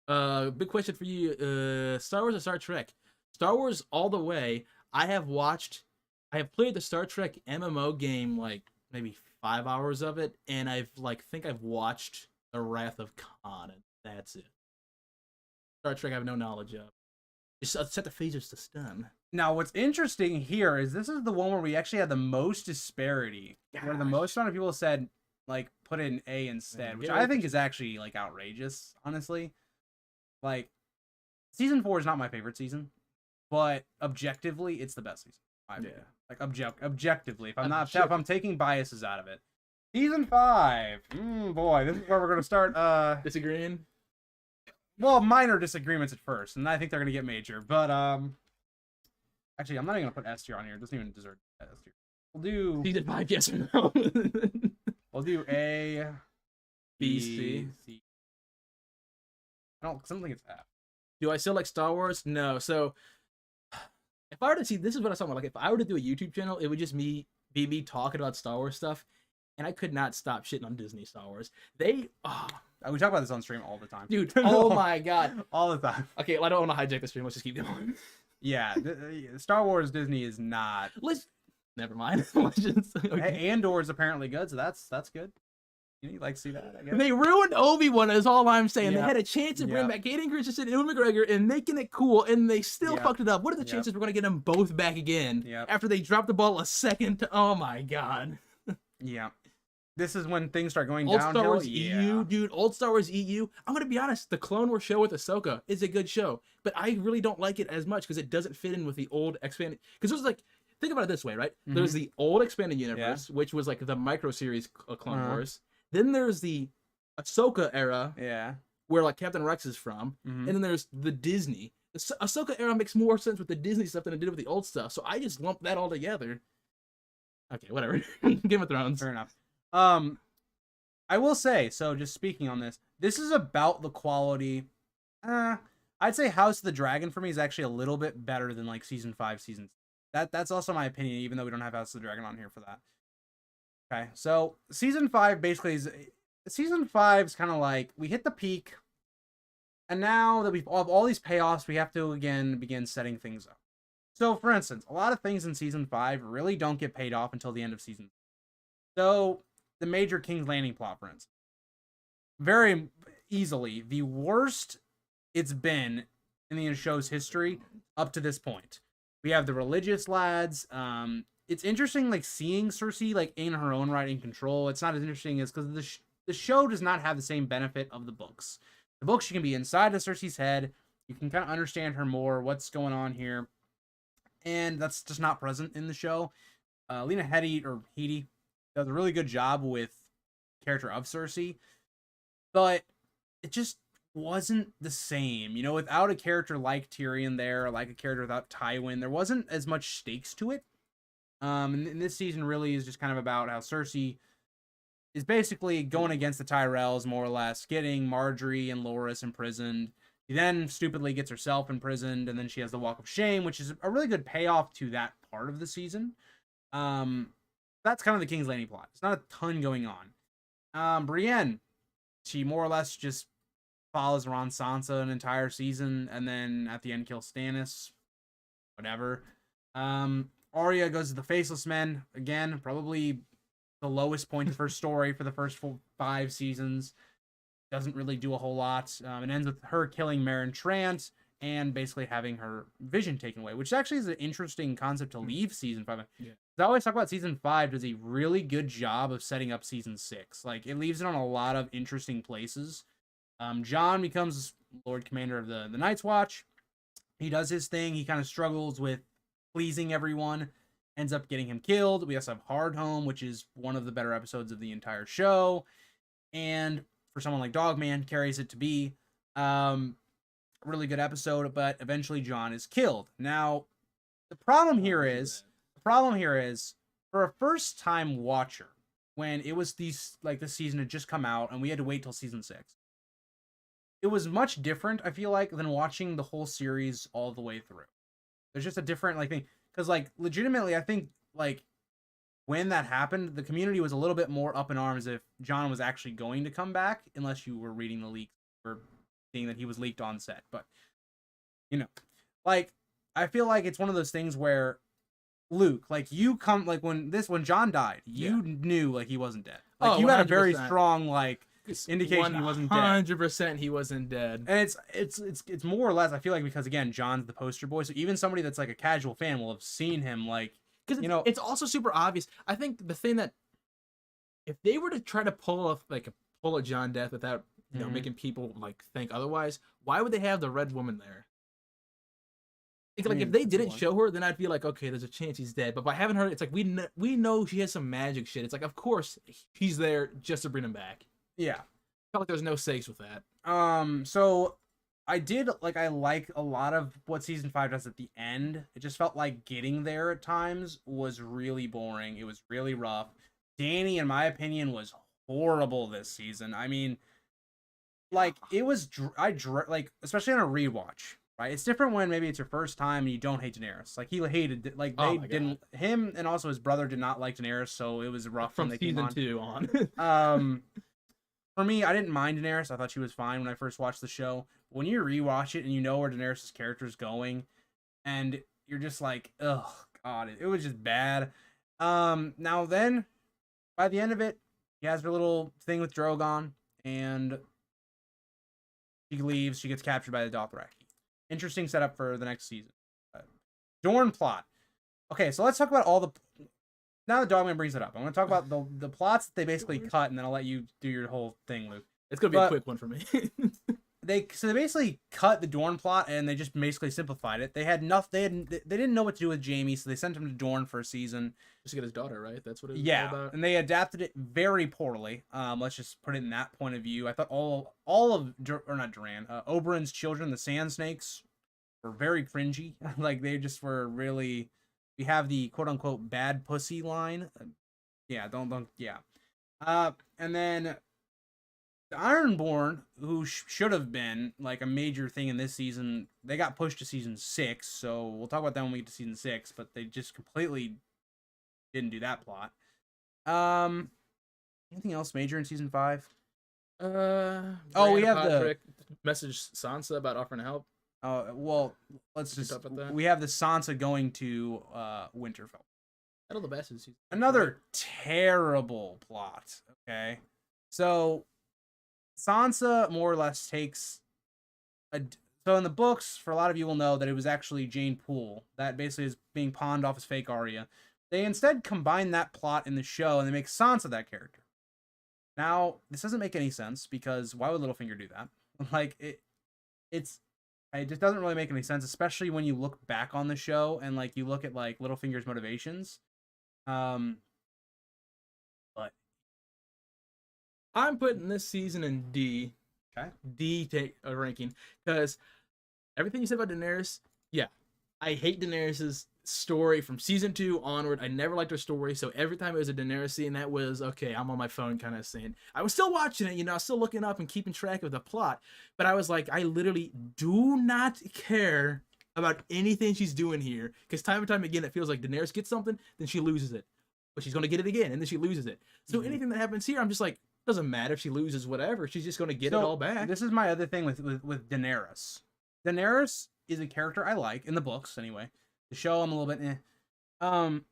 Big question for you. Star Wars or Star Trek? Star Wars all the way. I have played the Star Trek MMO game, like maybe 5 hours of it, and I've watched The Wrath of Khan, and that's it. Star Trek I have no knowledge of. Just set the phasers to stun. Now, what's interesting here is this is the one where we actually had the most disparity. Where the most amount of people said, like, put in A instead, which I think is actually, like, outrageous, honestly. Like, season 4 is not my favorite season, but objectively, it's the best season. Like, objectively, if I'm taking biases out of it. Season 5. Boy, this is where we're gonna start disagreeing. Well, minor disagreements at first, and I think they're gonna get major. But actually, I'm not even gonna put S tier on here. It doesn't even deserve S tier. We'll do Season 5, yes or no. We'll do A, B, C. I don't think it's F. Do I still like Star Wars? No. So if I were to see, this is what I was talking about. Like, if I were to do a YouTube channel, it would just be me talking about Star Wars stuff, and I could not stop shitting on Disney Star Wars. We talk about this on stream all the time, dude. Oh my god, all the time. Okay, well, I don't want to hijack the stream. Let's just keep going. Yeah, Star Wars Disney is not. Never mind. Legends. Okay. Andor is apparently good, so that's good. You like to see that? I guess. They ruined Obi-Wan, is all I'm saying. They had a chance to bring back Hayden Christensen and Ewan McGregor and making it cool, and they still fucked it up. What are the chances we're going to get them both back again after they dropped the ball a second? Oh my god. Yeah. This is when things start going Old downhill. Star Wars EU, dude. Old Star Wars EU. I'm going to be honest. The Clone Wars show with Ahsoka is a good show, but I really don't like it as much because it doesn't fit in with the old expanded. Because it was like, think about it this way, right? There's the old expanded universe, which was like the micro series Clone Wars. Then there's the Ahsoka era, where like Captain Rex is from, and then there's the Disney. The Ahsoka era makes more sense with the Disney stuff than it did with the old stuff, so I just lumped that all together. Okay, whatever. Game of Thrones. Fair enough. I will say, so just speaking on this is about the quality. I'd say House of the Dragon for me is actually a little bit better than like season 5, season. That's also my opinion, even though we don't have House of the Dragon on here for that. Okay, so season 5 basically is season 5's kind of like we hit the peak, and now that we've all these payoffs, we have to again begin setting things up. So, for instance, a lot of things in season 5 really don't get paid off until the end of season. So, the major King's Landing plot, for instance, very easily the worst it's been in the show's history up to this point. We have the religious lads. It's interesting, like seeing Cersei like in her own right in control. It's not as interesting as because the show does not have the same benefit of the books. The books, you can be inside of Cersei's head. You can kind of understand her more, what's going on here, and that's just not present in the show. Lena Headey does a really good job with the character of Cersei, but it just wasn't the same. You know, without a character like Tyrion there, like a character without Tywin, there wasn't as much stakes to it. And this season really is just kind of about how Cersei is basically going against the Tyrells, more or less, getting Marjorie and Loras imprisoned. She then stupidly gets herself imprisoned, and then she has the Walk of Shame, which is a really good payoff to that part of the season. That's kind of the King's Landing plot. It's not a ton going on. Brienne, she more or less just follows around Sansa an entire season, and then at the end kills Stannis. Whatever. Arya goes to the Faceless Men again, probably the lowest point of her story for the first 5 seasons. Doesn't really do a whole lot. It ends with her killing Meryn Trant and basically having her vision taken away, which actually is an interesting concept to leave season 5. Yeah. I always talk about season 5 does a really good job of setting up season 6. Like, it leaves it on a lot of interesting places. Jon becomes Lord Commander of the Night's Watch. He does his thing. He kind of struggles with pleasing everyone. Ends up getting him killed. We also have Hardhome, which is one of the better episodes of the entire show. And for someone like Dogman, carries it to be a really good episode, but eventually Jon is killed. Now, the problem here is for a first-time watcher, when it was this season had just come out and we had to wait till season 6. It was much different, I feel like, than watching the whole series all the way through. There's just a different thing, because legitimately, I think when that happened, the community was a little bit more up in arms if Jon was actually going to come back, unless you were reading the leaks or seeing that he was leaked on set. But I feel like it's one of those things where Luke, when Jon died, you knew he wasn't dead. You had a very strong indication he wasn't dead. 100% he wasn't dead. And it's more or less, I feel like, because again, Jon's the poster boy, so even somebody that's a casual fan will have seen him because it's also super obvious. I think the thing that if they were to try to pull a Jon death without making people think otherwise, why would they have the red woman there? If they didn't show her, then I'd be okay, there's a chance he's dead. But by having her, it's we know she has some magic shit. It's of course he's there just to bring him back. Yeah. I felt like there's no stakes with that. So I did I like a lot of what season 5 does at the end. It just felt like getting there at times was really boring. It was really rough. Dany, in my opinion, was horrible this season. I mean, it was especially on a rewatch, right? It's different when maybe it's your first time and you don't hate Daenerys. He hated him, and also his brother did not like Daenerys, so it was rough from when they came season 2 on. For me, I didn't mind Daenerys. I thought she was fine when I first watched the show. When you rewatch it and you know where Daenerys' character is going, and you're just oh god, it was just bad. Now then, by the end of it, he has her little thing with Drogon, and she leaves. She gets captured by the Dothraki. Interesting setup for the next season. Dorne plot. Okay, so let's talk about all the. Now that Dogman brings it up, I'm going to talk about the plots that they basically cut, and then I'll let you do your whole thing, Luke. It's going to be a quick one for me. They basically cut the Dorne plot, and they just basically simplified it. They had nothing. They didn't know what to do with Jaime, so they sent him to Dorne for a season. Just to get his daughter, right? That's what it was all about. And they adapted it very poorly. Let's just put it in that point of view. I thought all of Oberyn's children, the Sand Snakes, were very cringy. They just were really. We have the quote-unquote bad pussy line. And then the Ironborn, who should have been a major thing in this season, they got pushed to season 6. So we'll talk about that when we get to season 6. But they just completely didn't do that plot. Anything else major in season 5? We have the message Sansa about offering help. Well, let's Can you just talk about that? we have the Sansa going to Winterfell. Battle of the Bastards. Another terrible plot. Okay, so Sansa more or less takes a. So in the books, for a lot of you will know that it was actually Jane Poole that basically is being pawned off as fake Arya. They instead combine that plot in the show and they make Sansa that character. Now, this doesn't make any sense because why would Littlefinger do that? Like it just doesn't really make any sense, especially when you look back on the show and like you look at like Littlefinger's motivations. But I'm putting this season in D. okay, D ranking because everything you said about Daenerys, yeah, I hate Daenerys's story from season 2 onward. I never liked her story, so every time it was a Daenerys scene, that was okay. I'm on my phone kind of scene. I was still watching it, you know, I was still looking up and keeping track of the plot, but I was like, I literally do not care about anything she's doing here because time and time again, it feels like Daenerys gets something, then she loses it, but she's gonna get it again, and then she loses it. So anything that happens here, I'm just like, doesn't matter if she loses, whatever. She's just gonna get it all back. This is my other thing with Daenerys. Daenerys is a character I like in the books anyway. The show I'm a little bit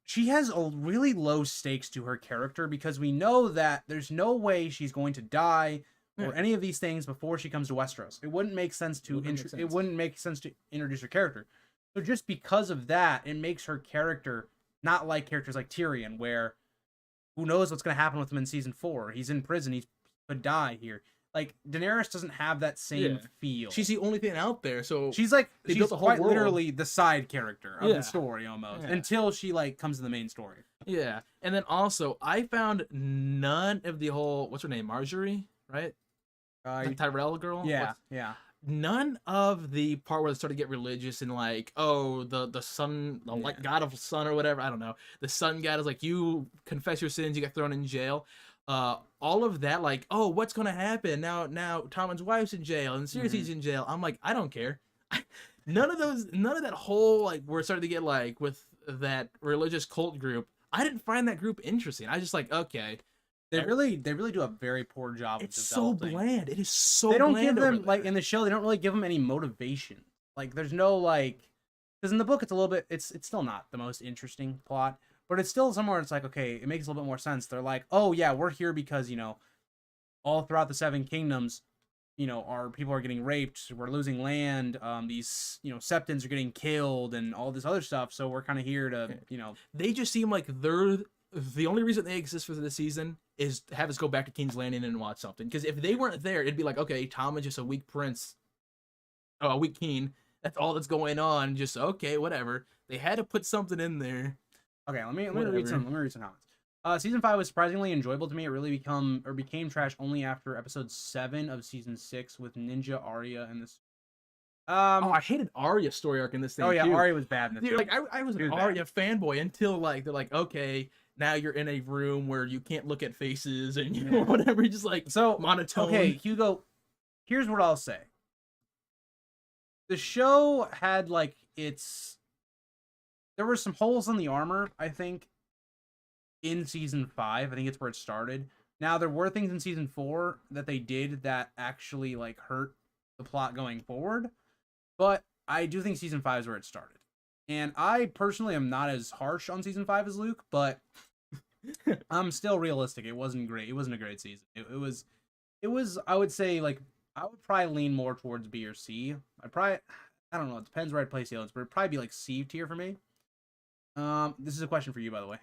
she has a really low stakes to her character because we know that there's no way she's going to die or any of these things before she comes to Westeros. It wouldn't make sense to it wouldn't make sense to introduce her character. So just because of that, it makes her character not like characters like Tyrion, where who knows what's going to happen with him in season 4? He's in prison. He could die here. Like Daenerys doesn't have that same feel. She's the only thing out there, so she's like she's quite literally the side character of the story almost until she like comes to the main story. Yeah, and then also I found none of the whole what's her name, Marjorie, right? The Tyrell girl. Yeah, yeah. None of the part where they started to get religious and like, oh, the sun, the like god of sun or whatever. I don't know. The sun god is like, you confess your sins, you get thrown in jail. All of that, like, oh, what's gonna happen now? Tommen's wife's in jail and Cersei's in jail. I'm like, I don't care. None of that whole like we're starting to get like with that religious cult group. I didn't find that group interesting. I just like, okay. They really do a very poor job. It's so bland. It is so. They don't bland give them like in the show. They don't really give them any motivation. Like there's no like, because in the book it's a little bit. It's still not the most interesting plot. But it's still somewhere it's like, okay, it makes a little bit more sense. They're like, oh, yeah, we're here because, you know, all throughout the 7 kingdoms, you know, our people are getting raped. We're losing land. These, you know, septons are getting killed and all this other stuff. So we're kind of here to, you know. They just seem like they're the only reason they exist for this season is to have us go back to King's Landing and watch something. Because if they weren't there, it'd be like, okay, Tom is just a weak prince. Oh, a weak king. That's all that's going on. Just, okay, whatever. They had to put something in there. Okay, let me read some comments. Season 5 was surprisingly enjoyable to me. It really became trash only after episode 7 of season 6 with Ninja Arya and this. I hated Arya's story arc in this thing. Oh yeah, too. Arya was bad in this. Dude, like I was an Arya fanboy until like they're like, okay, now you're in a room where you can't look at faces and you know whatever. Just like so monotone. Okay, Hugo. Here's what I'll say. The show had like there were some holes in the armor, I think, in season 5. I think it's where it started. Now, there were things in season 4 that they did that actually, like, hurt the plot going forward. But I do think season 5 is where it started. And I personally am not as harsh on season 5 as Luke, but I'm still realistic. It wasn't great. It wasn't a great season. It was, I would say, like, I would probably lean more towards B or C. I don't know. It depends where I'd place the others, but it'd probably be, like, C tier for me. This is a question for you, by the way.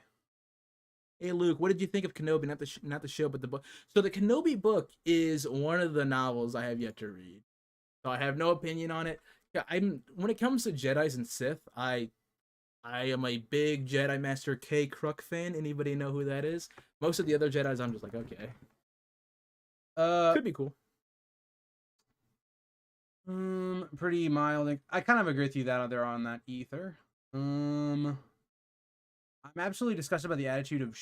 Hey Luke, what did you think of Kenobi? Not the show, but the book. So the Kenobi book is one of the novels I have yet to read. So I have no opinion on it. When it comes to Jedis and Sith, I am a big Jedi Master K. Kruk fan. Anybody know who that is? Most of the other Jedis, I'm just like, okay. Could be cool. Pretty mild. I kind of agree with you that they're on that ether. I'm absolutely disgusted by the attitude of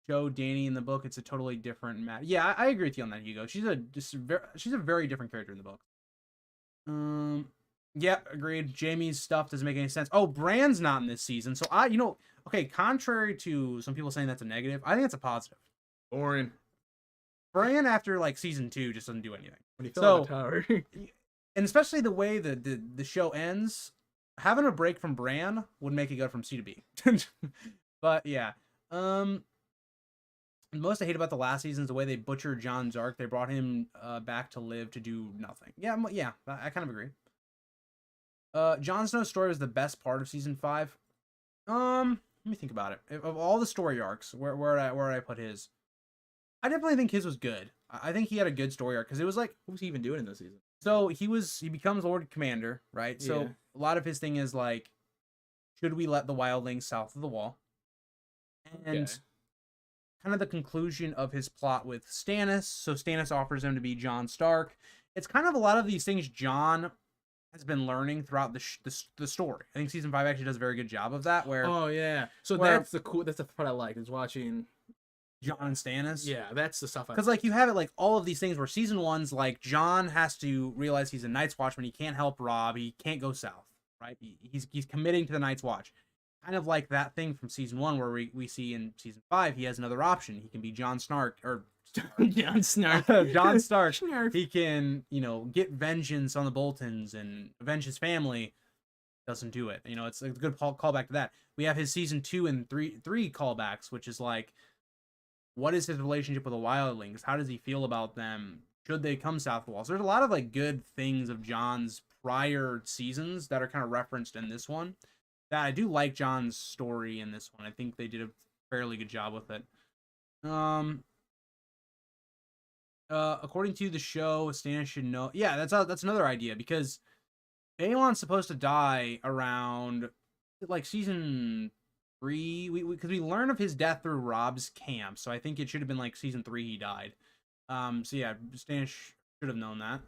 Joe Danny in the book. It's a totally different matter. Yeah, I agree with you on that, Hugo. She's a very different character in the book. Yeah, agreed. Jamie's stuff doesn't make any sense. Oh, Bran's not in this season. So okay, contrary to some people saying that's a negative, I think it's a positive. Boring. Bran after like season 2 just doesn't do anything. When he fell out of the tower. and especially the way the show ends, having a break from Bran would make it go from C to B. But yeah, most I hate about the last season is the way they butchered Jon's arc. They brought him back to live to do nothing. Yeah, yeah, I kind of agree. Jon Snow's story was the best part of season 5. Let me think about it. Of all the story arcs, where would I put his? I definitely think his was good. I think he had a good story arc because it was like, what was he even doing in this season? So he becomes Lord Commander, right? Yeah. So a lot of his thing is like, should we let the wildlings south of the wall? And kind of the conclusion of his plot with Stannis. So Stannis offers him to be Jon Stark. It's kind of a lot of these things Jon has been learning throughout the story. I think season 5 actually does a very good job of that. Where so that's the part I like is watching Jon and Stannis. Yeah, that's the stuff. Because like you have it like all of these things where season 1's like Jon has to realize he's a Night's Watchman. He can't help Robb. He can't go south, right? He's committing to the Night's Watch. Kind of like that thing from season 1 where we see in season 5 he has another option. He can be Jon Snark or Jon Snark. Jon Stark. He can, get vengeance on the Boltons and avenge his family. Doesn't do it. It's a good callback to that. We have his season 2 and 3 callbacks, which is like, what is his relationship with the wildlings? How does he feel about them? Should they come south of the wall? So there's a lot of like good things of Jon's prior seasons that are kind of referenced in this one. That I do like Jon's story in this one. I think they did a fairly good job with it. According to the show, Stannis should know. Yeah, that's another idea because Baelon's supposed to die around like season 3. Because we learn of his death through Robb's camp, so I think it should have been like season 3 he died. So yeah, Stannis should have known that.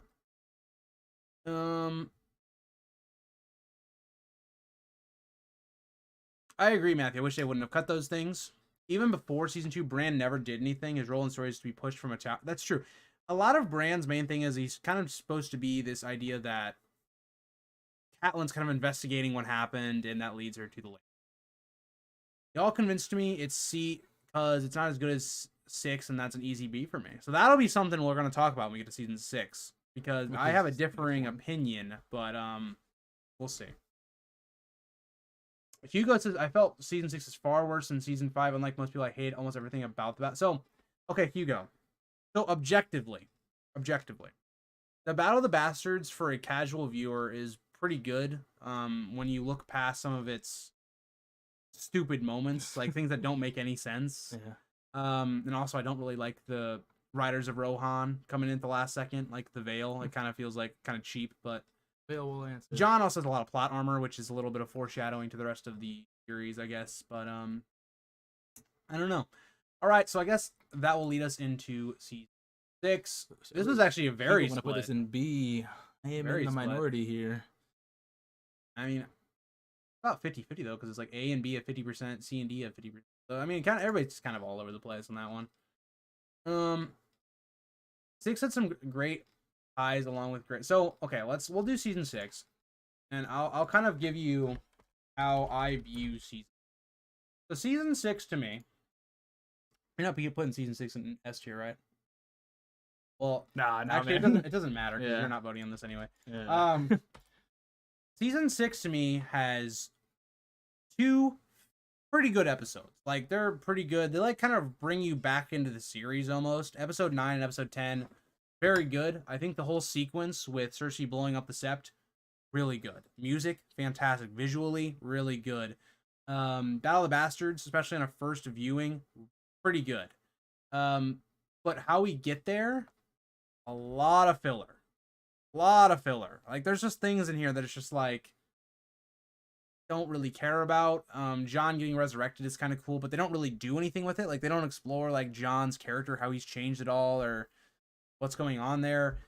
I agree, Matthew. I wish they wouldn't have cut those things. Even before season 2, Bran never did anything. His role in story is to be pushed from a tower. That's true. A lot of Bran's main thing is he's kind of supposed to be this idea that Catelyn's kind of investigating what happened, and that leads her to the lake. Y'all convinced me it's C because it's not as good as 6, and that's an easy B for me. So that'll be something we're going to talk about when we get to season 6 because I have a differing opinion, but we'll see. Hugo says, I felt season 6 is far worse than season 5. Unlike most people, I hate almost everything about the battle. So, okay, Hugo. So, objectively, the Battle of the Bastards for a casual viewer is pretty good when you look past some of its stupid moments, like things that don't make any sense. Yeah. And also, I don't really like the Riders of Rohan coming in at the last second, like the Veil. It kind of feels like kind of cheap, but Will answer. Jon also has a lot of plot armor, which is a little bit of foreshadowing to the rest of the series, I guess. But I don't know. All right, so I guess that will lead us into season 6. This was actually a very split. I want to put this in B. I am in the minority here. I mean, about 50-50 though, because it's like A and B at 50%, C and D at 50%. So I mean, kind of everybody's kind of all over the place on that one. 6 had some great highs along with great. So okay, we'll do season 6, and I'll kind of give you how I view season. So season 6 to me, you're not putting season 6 in S tier, right? Well, actually, it doesn't matter because you're not voting on this anyway. Yeah. Season 6 to me has 2 pretty good episodes. Like they're pretty good. They like kind of bring you back into the series almost. Episode 9 and episode 10. Very good. I think the whole sequence with Cersei blowing up the Sept, really good. Music, fantastic. Visually, really good. Battle of the Bastards, especially on a first viewing, pretty good. But how we get there, a lot of filler. Like, there's just things in here that it's just like, don't really care about. Jon getting resurrected is kind of cool, but they don't really do anything with it. Like, they don't explore, like, Jon's character, how he's changed at all, or what's going on there.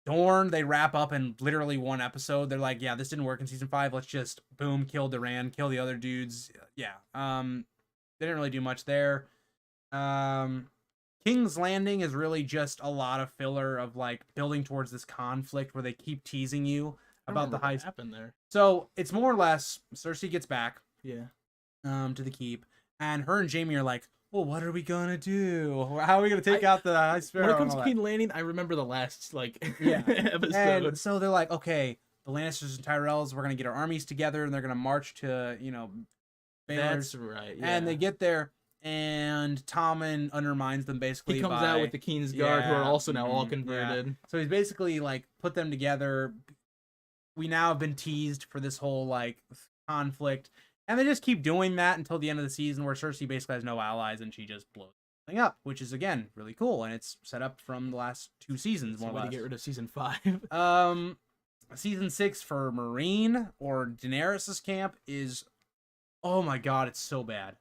Dorne, they wrap up in literally one episode. They're like, yeah, this didn't work in season 5. Let's just, boom, kill Duran, kill the other dudes. Yeah. They didn't really do much there. King's Landing is really just a lot of filler of, like, building towards this conflict where they keep teasing you about the heist. Happened there. So, it's more or less, Cersei gets back. Yeah. To the keep. And her and Jaime are like, well, what are we gonna do? How are we gonna take out the High Sparrow? When it comes to Keen Landing, I remember the last yeah episode. And so they're like, okay, the Lannisters and Tyrells, we're gonna get our armies together, and they're gonna march to That's right. Yeah. And they get there, and Tommen undermines them basically. He comes out with the Kingsguard, who are also now all converted. Yeah. So he's basically like put them together. We now have been teased for this whole like conflict, and they just keep doing that until the end of the season, where Cersei basically has no allies and she just blows thing up, which is again really cool, and it's set up from the last 2 seasons. More or less. To get rid of season 5. Season 6 for Marine or Daenerys's camp is, oh my god, it's so bad.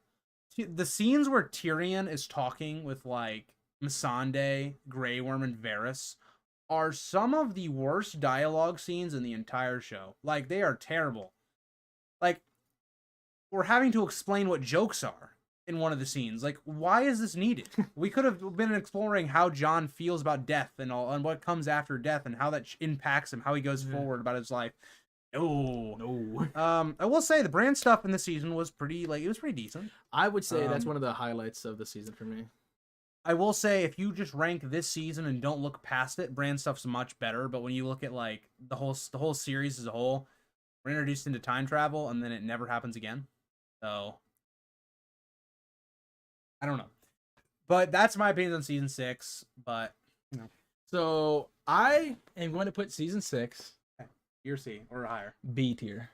The scenes where Tyrion is talking with like Missandei, Grey Worm, and Varys are some of the worst dialogue scenes in the entire show. Like, they are terrible. Like, we're having to explain what jokes are in one of the scenes. Like, why is this needed? We could have been exploring how Jon feels about death and all, and what comes after death, and how that impacts him, how he goes forward about his life. No. I will say the Bran stuff in the season was pretty, like, it was pretty decent. I would say that's one of the highlights of the season for me. I will say, if you just rank this season and don't look past it, Bran stuff's much better. But when you look at like the whole series as a whole, we're introduced into time travel, and then it never happens again. So I don't know, but that's my opinion on season 6. But so I am going to put season 6 tier C or higher, B tier.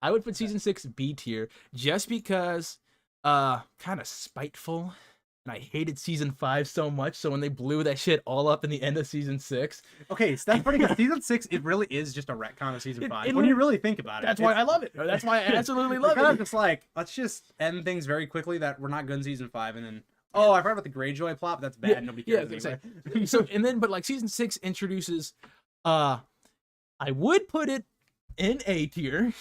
I would put season 6 B tier just because kind of spiteful. And I hated season 5 so much. So when they blew that shit all up in the end of season 6. Okay, so that's pretty good. Season 6, it really is just a retcon of season 5. When you really think about it. That's why I love it. That's why I absolutely love it. Kind of just like, let's just end things very quickly that we're not good in season 5. And then, I forgot about the Greyjoy plot, but that's bad. Nobody cares anyway. So, and then, but like season 6 introduces, I would put it in A tier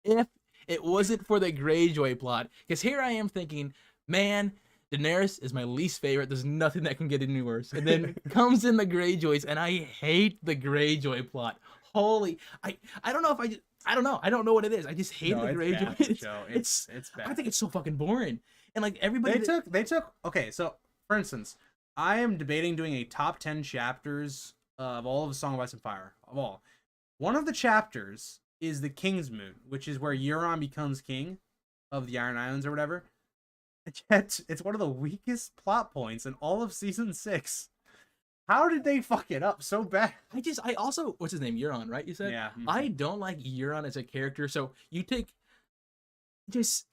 if it wasn't for the Greyjoy plot. Because here I am thinking, man, Daenerys is my least favorite. There's nothing that can get any worse. And then comes in the Greyjoys, and I hate the Greyjoy plot. Holy, I don't know if I don't know. I don't know what it is. I just hate the Greyjoy. It's bad. I think it's so fucking boring. And like everybody, they took. Okay, so for instance, I am debating doing a top 10 chapters of all of Song of Ice and Fire of all. One of the chapters is the King's Moon, which is where Euron becomes king of the Iron Islands or whatever. It's one of the weakest plot points in all of season 6. How did they fuck it up so bad? I also, what's his name? Euron, right? You said? Yeah. I don't like Euron as a character. So you take he's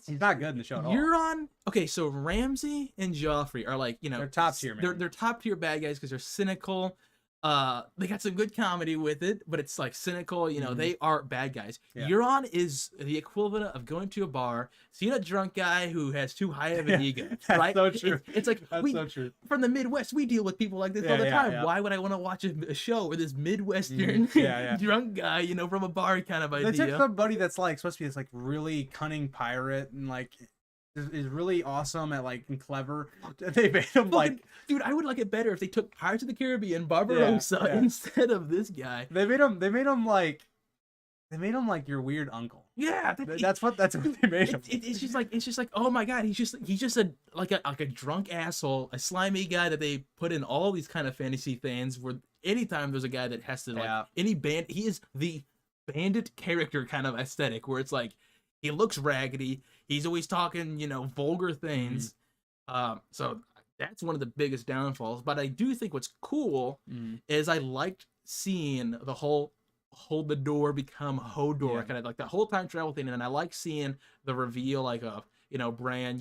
not good in the show at all. Euron. Okay, so Ramsay and Joffrey are like, they're top tier, man. They're top tier bad guys because they're cynical. They got some good comedy with it, but it's like cynical, they are bad guys. Yeah. Euron is the equivalent of going to a bar, seeing a drunk guy who has too high of an ego. That's right? so true. It's like so true. From the Midwest, we deal with people like this all the time. Yeah. Why would I want to watch a show where this Midwestern drunk guy, from a bar kind of idea? They took somebody that's like supposed to be this like really cunning pirate and like is really awesome at like and clever. They made him like, dude, I would like it better if they took Pirates of the Caribbean Barbarossa instead of this guy. They made him like your weird uncle. Yeah, that's what they made him. It's just like oh my god, he's just a drunk asshole, a slimy guy that they put in all these kind of fantasy things where anytime there's a guy that has to any band, he is the bandit character kind of aesthetic where it's like he looks raggedy. He's always talking, vulgar things. So that's one of the biggest downfalls. But I do think what's cool is I liked seeing the whole hold the door become Hodor kind of like that whole time travel thing. And I like seeing the reveal like of, Bran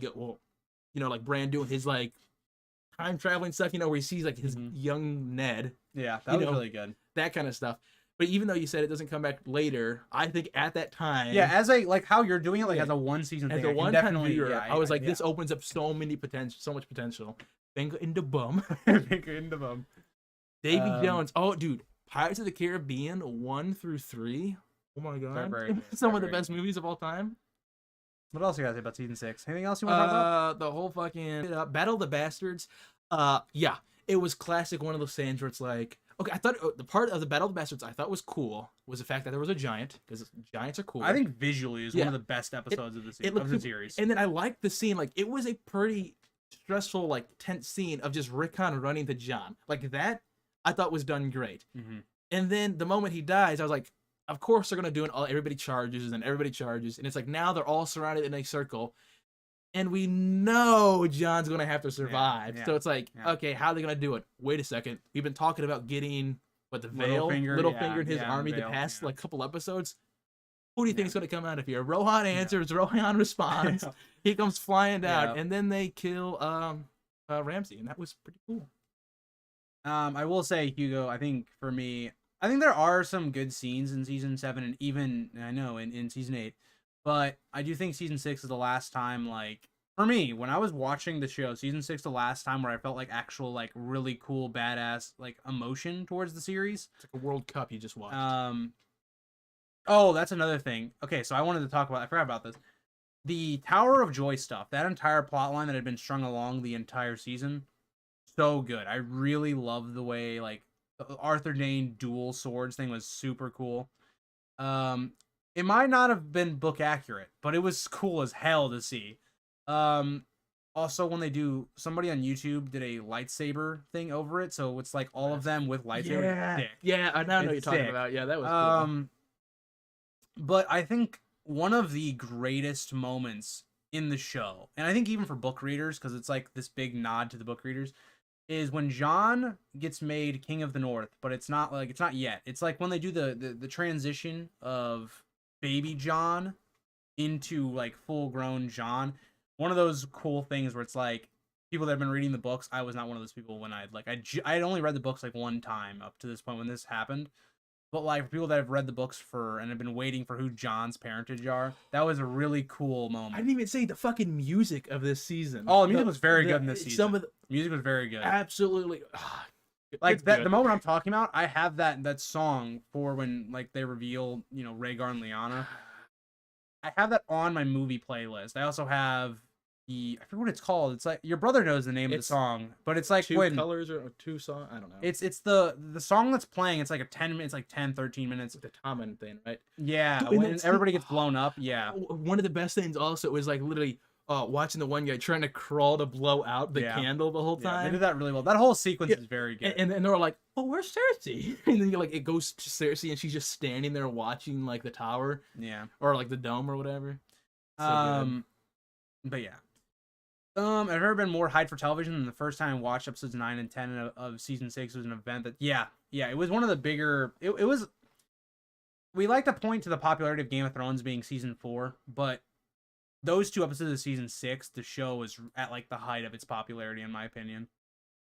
like Bran doing his like time traveling stuff, where he sees like his young Ned. Yeah, that was really good. That kind of stuff. But even though you said it doesn't come back later, I think at that time, as a like how you're doing it, like as a one season thing, as a one-time viewer, I was like, this opens up so much potential. Finger in the bum. Finger in the bum. Davy Jones. Oh, dude, Pirates of the Caribbean 1 through 3. Oh my god, some of the best movies of all time. What else you guys say about season 6? Anything else you want to talk about? The whole fucking Battle of the Bastards. It was classic. One of those scenes where it's like, Okay, I thought the part of the Battle of the Bastards I thought was cool was the fact that there was a giant, because giants are cool. I think visually is one of the best episodes of the series. And then I liked the scene. Like, it was a pretty stressful, like, tense scene of just Rickon running to Jon. Like, that I thought was done great. Mm-hmm. And then the moment he dies, I was like, of course they're gonna do it. Everybody charges, and everybody charges, and it's like now they're all surrounded in a circle, and we know Jon's gonna have to survive. So it's like, okay, how are they gonna do it? Wait a second, we've been talking about getting the veil, Littlefinger and his army the past like couple episodes. Who do you think is gonna come out of here? Rohan answers. Rohan responds. He comes flying down, and then they kill Ramsay, and that was pretty cool. I will say, Hugo, I think for me, I think there are some good scenes in season 7, and even I know in season 8, but I do think season 6 is the last time, like, for me, when I was watching the show, season 6 the last time where I felt like actual, like, really cool, badass, like, emotion towards the series. It's like a World Cup you just watched. Oh, that's another thing. Okay, so I wanted to talk about, I forgot about this. The Tower of Joy stuff, that entire plot line that had been strung along the entire season, so good. I really love the way, like, the Arthur Dane dual swords thing was super cool. It might not have been book accurate, but it was cool as hell to see. Also, when they do, somebody on YouTube did a lightsaber thing over it, so it's like all of them with lightsabers. Yeah, I now know what you're talking about. Yeah, that was cool. But I think one of the greatest moments in the show, and I think even for book readers, because it's like this big nod to the book readers, is when Jon gets made King of the North, but it's not yet. It's like when they do the transition of baby Jon into like full grown Jon. One of those cool things where it's like people that have been reading the books. I was not one of those people when I had only read the books like one time up to this point when this happened. But like for people that have read the books and have been waiting for who Jon's parentage are, that was a really cool moment. I didn't even say the fucking music of this season. Oh, the music was very good in this season. Some of the music was very good. Absolutely. Like that, the moment I'm talking about, I have that song for when like they reveal, Rhaegar and Lyanna. I have that on my movie playlist. I also have I forget what it's called. It's like your brother knows the name of the song, but it's like two colors or two songs. I don't know. It's the song that's playing. It's like 10 minutes, like 10, 13 minutes. The Tommen thing, right? Yeah, when everybody gets blown up. Yeah. One of the best things also was like literally watching the one guy trying to crawl to blow out the candle the whole time. They did that really well. That whole sequence is very good. And they were like, "Oh, where's Cersei?" And then it goes to Cersei, and she's just standing there watching like the tower, or like the dome or whatever. So but yeah. I've never been more hyped for television than the first time I watched episodes 9 and 10 of season 6. Was an event that it was one of the bigger. It was. We like to point to the popularity of Game of Thrones being season 4, but those 2 episodes of season 6, the show was at like the height of its popularity, in my opinion.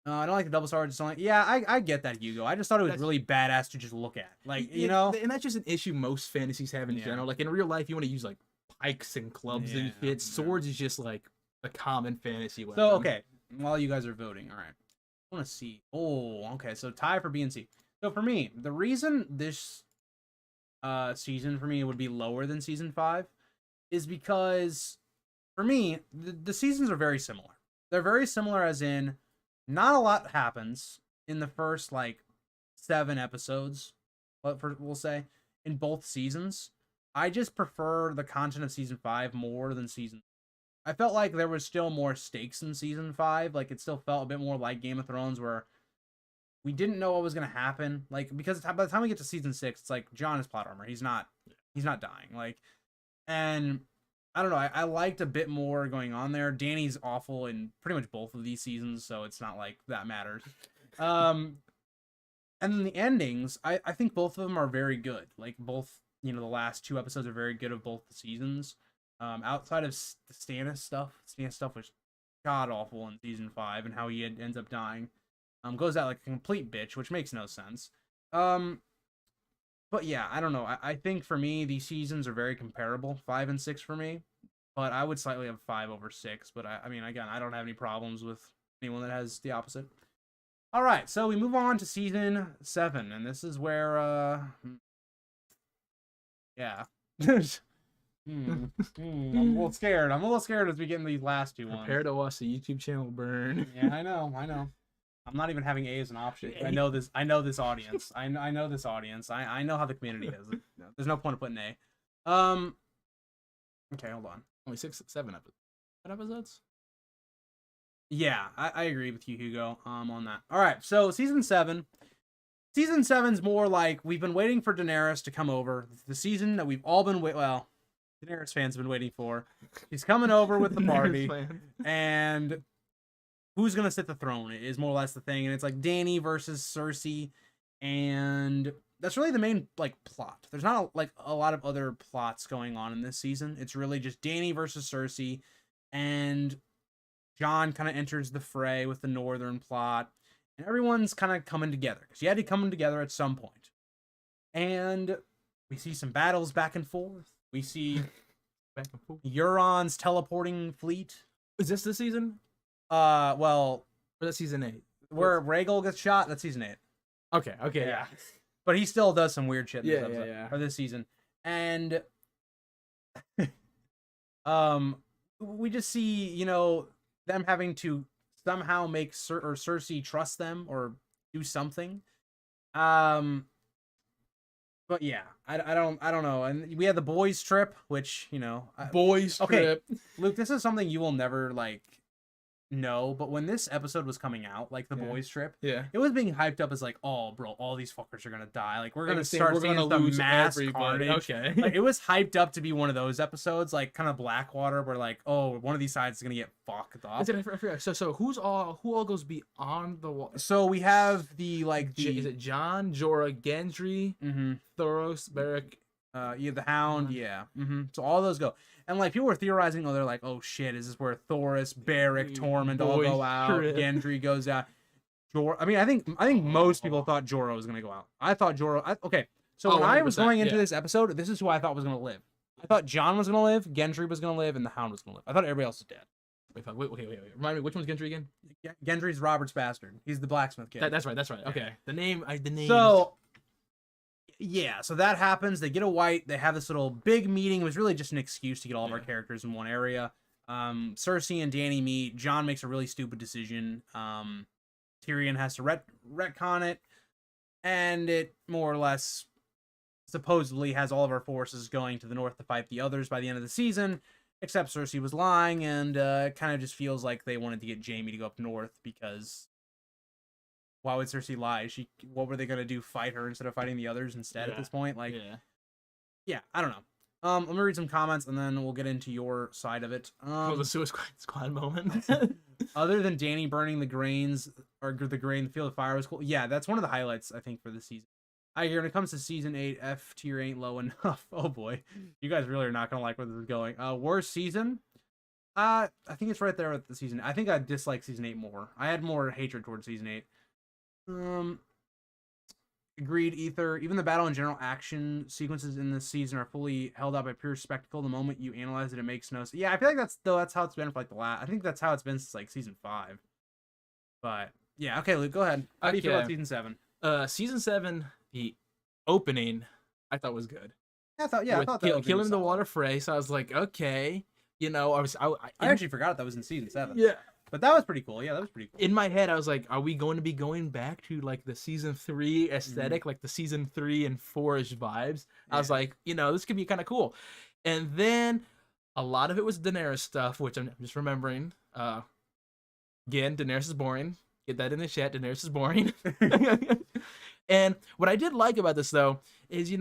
I don't like the double swords. I get that, Hugo. I just thought it was really badass to just look at, like and that's just an issue most fantasies have in general. Like in real life, you want to use like pikes and clubs and shit. Swords is just like a common fantasy weapon. So okay, while you guys are voting, all right, I want to see. Oh, okay, so tie for B and C. So for me, the reason this season for me would be lower than season 5 is because for me the seasons are very similar. They're very similar as in not a lot happens in the first like 7 episodes, we'll say, in both seasons. I just prefer the content of season 5 more than season. I felt like there was still more stakes in season 5. Like it still felt a bit more like Game of Thrones, where we didn't know what was gonna happen. Like because by the time we get to season 6, it's like Jon is plot armor. He's not dying. Like, and I don't know. I liked a bit more going on there. Dany's awful in pretty much both of these seasons, so it's not like that matters. And then the endings, I think both of them are very good. Like both, the last 2 episodes are very good of both the seasons. Outside of the Stannis stuff was god awful in season 5, and how he ends up dying. Goes out like a complete bitch, which makes no sense. But yeah, I don't know. I think for me, these seasons are very comparable, 5 and 6 for me. But I would slightly have 5 over 6. But I mean, again, I don't have any problems with anyone that has the opposite. All right, so we move on to season 7, and this is where, I'm a little scared. I'm a little scared as we get into these last 2 ones. Prepare to watch the YouTube channel burn. Yeah, I know. I'm not even having A as an option. I know this. I know this audience. I know this audience. I know how the community is. There's no point in putting A. Okay, hold on. Only 7 episodes. Yeah, I agree with you, Hugo. On that. All right, so season 7. Season 7's more like we've been waiting for Daenerys to come over. The season that we've all been Daenerys fans have been waiting for. She's coming over with the party, and who's gonna sit the throne is more or less the thing. And it's like Dany versus Cersei, and that's really the main like plot. There's not a lot of other plots going on in this season. It's really just Dany versus Cersei, and Jon kind of enters the fray with the northern plot. And everyone's kind of coming together, because you had to come together at some point. And we see some battles back and forth. We see Euron's teleporting fleet. Is this the season? Well, or that's season 8. Where Rhaegal gets shot, that's season 8. Okay, yeah. But he still does some weird shit in this episode, or this season. And we just see, them having to somehow make Cersei trust them or do something. But yeah, I don't know. And we had the boys trip, which trip. Luke, this is something you will never know, but when this episode was coming out, the boys trip, it was being hyped up as oh, bro, all these fuckers are gonna die. We're gonna start seeing the mass carnage. Okay. It was hyped up to be one of those episodes, kind of Blackwater, where oh, one of these sides is gonna get fucked up. So who all goes beyond the wall? So we have the is it Jon, Jorah, Gendry, Thoros, Beric? The Hound, So all those go. And people were theorizing, they're like, oh shit, is this where Thoros, Beric, Tormund all go out? Gendry goes out. I think most people thought Jorah was gonna go out. I thought Jorah. Okay, so when I was going into this episode, this is who I thought was gonna live. I thought Jon was gonna live, Gendry was gonna live, and the Hound was gonna live. I thought everybody else was dead. Wait. Remind me, which one's Gendry again? Gendry's Robert's bastard. He's the blacksmith kid. That's right. Okay, the name. So. Yeah, so that happens. They get a white. They have this little big meeting. It was really just an excuse to get all of our characters in one area. Cersei and Dany meet. Jon makes a really stupid decision. Tyrion has to retcon it. And it more or less supposedly has all of our forces going to the north to fight the others by the end of the season. Except Cersei was lying, and it kind of just feels like they wanted to get Jaime to go up north because... Why would Cersei lie? What were they gonna do? Fight her instead of fighting the others instead at this point? Yeah, I don't know. Let me read some comments and then we'll get into your side of it. The Suicide Squad moment. Other than Dany burning the grains or the grain, the field of fire was cool. Yeah, that's one of the highlights I think for the season. I hear when it comes to season 8, F tier ain't low enough. Oh boy, you guys really are not gonna like where this is going. Worst season. I think it's right there with the season. I think I dislike season 8 more. I had more hatred towards season 8. Agreed, Ether. Even the battle and general action sequences in this season are fully held up by pure spectacle. The moment you analyze it, it makes no sense. Yeah, I feel like that's how it's been for the last. I think that's how it's been since season 5. But yeah, okay, Luke, go ahead. How do you feel about season 7? Season 7, the opening, I thought was good. I thought that killing the water fray. So I was like, okay, I actually forgot that was in season 7. Yeah. But that was pretty cool. Yeah, that was pretty cool. In my head, I was like, are we going to be going back to the season 3 aesthetic, the season 3 and 4-ish vibes? Yeah. I was like, this could be kind of cool. And then a lot of it was Daenerys stuff, which I'm just remembering. Again, Daenerys is boring. Get that in the chat. Daenerys is boring. And what I did like about this though is,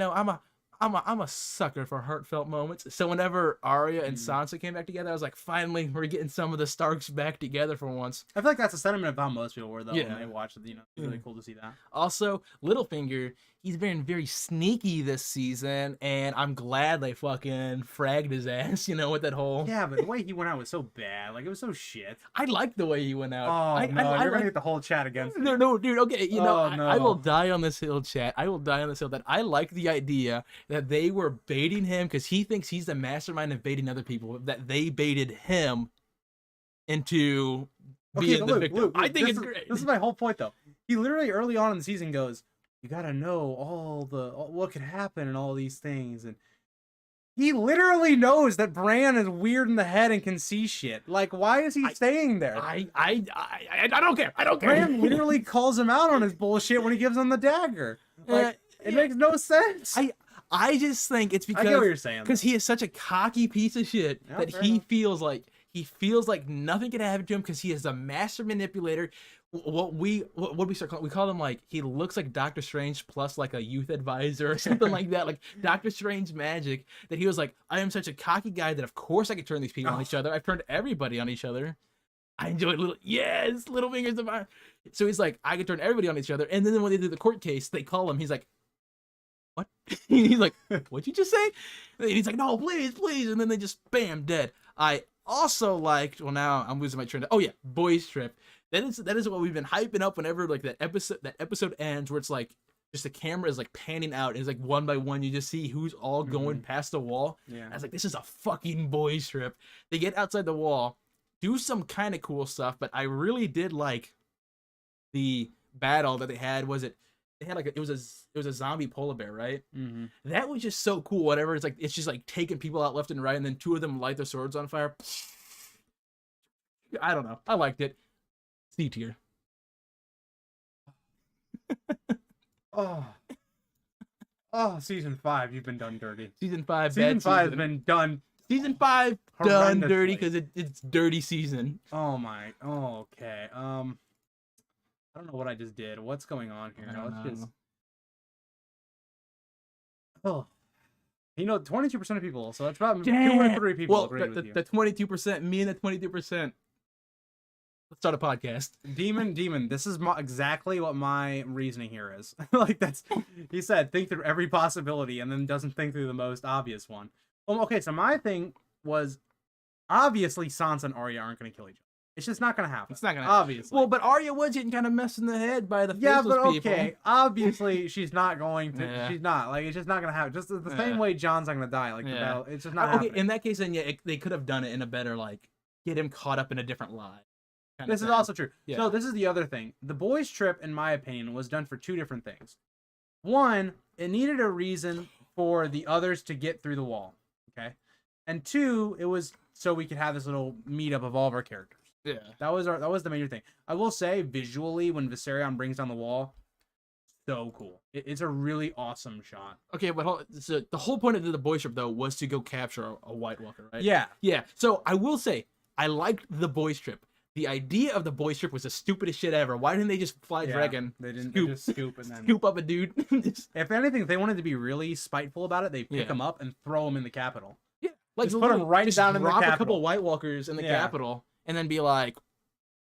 I'm a sucker for heartfelt moments. So whenever Arya and Sansa came back together, I was like, finally, we're getting some of the Starks back together for once. I feel like that's a sentiment of how most people were, though, when they watched it. It's really cool to see that. Also, Littlefinger, he's been very sneaky this season, and I'm glad they fucking fragged his ass, with that whole... Yeah, but the way he went out was so bad. It was so shit. I liked the way he went out. Oh, you're going to get the whole chat against me. No, dude, okay, I will die on this hill, chat. I will die on this hill that I like the idea that they were baiting him because he thinks he's the mastermind of baiting other people, that they baited him into being the victim. Luke, I think it's great. This is my whole point, though. He literally early on in the season goes, you gotta know what could happen and all these things. And He literally knows that Bran is weird in the head and can see shit. Like, why is he staying there? I don't care. I don't care. Bran literally calls him out on his bullshit when he gives him the dagger. Like, it makes no sense. I just think it's because I get what you're saying. Because he is such a cocky piece of shit that he feels like nothing can happen to him because he is a master manipulator. What we start calling, we call him like he looks like Doctor Strange plus like a youth advisor or something like that, like Doctor Strange magic. That he was like, I am such a cocky guy that of course I could turn these people on each other. I've turned everybody on each other. I enjoy little fingers of mine. So he's like, I could turn everybody on each other. And then when they do the court case, they call him. He's like, what? He's like, what'd you just say? And he's like, no, please. And then they just bam, dead. I also liked. Well, now I'm losing my train. Oh yeah, boys trip. That is what we've been hyping up whenever like that episode ends, where it's like just the camera is like panning out and it's like one by one you just see who's all going past the wall. Yeah. I was like, this is a fucking boys trip. They get outside the wall, do some kind of cool stuff, but I really did like the battle that they had. They had like it was a zombie polar bear, right? Mm-hmm. That was just so cool. Whatever, it's just like taking people out left and right, and then two of them light their swords on fire. I don't know. I liked it. C tier. Oh, season 5, you've been done dirty. Season 5 has been done. Season 5 done dirty because it's dirty season. Okay. I don't know what I just did. What's going on here? Oh, 22% of people. So that's about 2 or 3 people agreed with you. The 22%, me and the 22%. Let's start a podcast. Demon, this is exactly what my reasoning here is. Like, he said, think through every possibility and then doesn't think through the most obvious one. Okay, so my thing was, obviously Sansa and Arya aren't going to kill each other. It's just not going to happen. It's not going to happen. Obviously. Well, but Arya was getting kind of messed in the head by the faceless people. Okay. Obviously, she's not going to. Yeah. She's not. Like, it's just not going to happen. Just the same way Jon's not going to die. Like, the battle, it's just not happening. In that case, then, they could have done it in a better, like, get him caught up in a different lie. This is also true. Yeah. So this is the other thing. The boys' trip, in my opinion, was done for 2 different things. One, it needed a reason for the others to get through the wall. Okay. And 2, it was so we could have this little meetup of all of our characters. Yeah. That was the major thing. I will say, visually, when Viserion brings down the wall, so cool. It's a really awesome shot. Okay, but so the whole point of the boys' trip, though, was to go capture a White Walker, right? Yeah. Yeah. So I will say, I liked the boys' trip. The idea of the boys' trip was the stupidest shit ever. Why didn't they just fly dragon? They didn't. They just scoop and then scoop up a dude. If anything, if they wanted to be really spiteful about it, they pick him up and throw him in the capital. Yeah, like just put him right down in the capital. Drop a couple White Walkers in the capital, and then be like,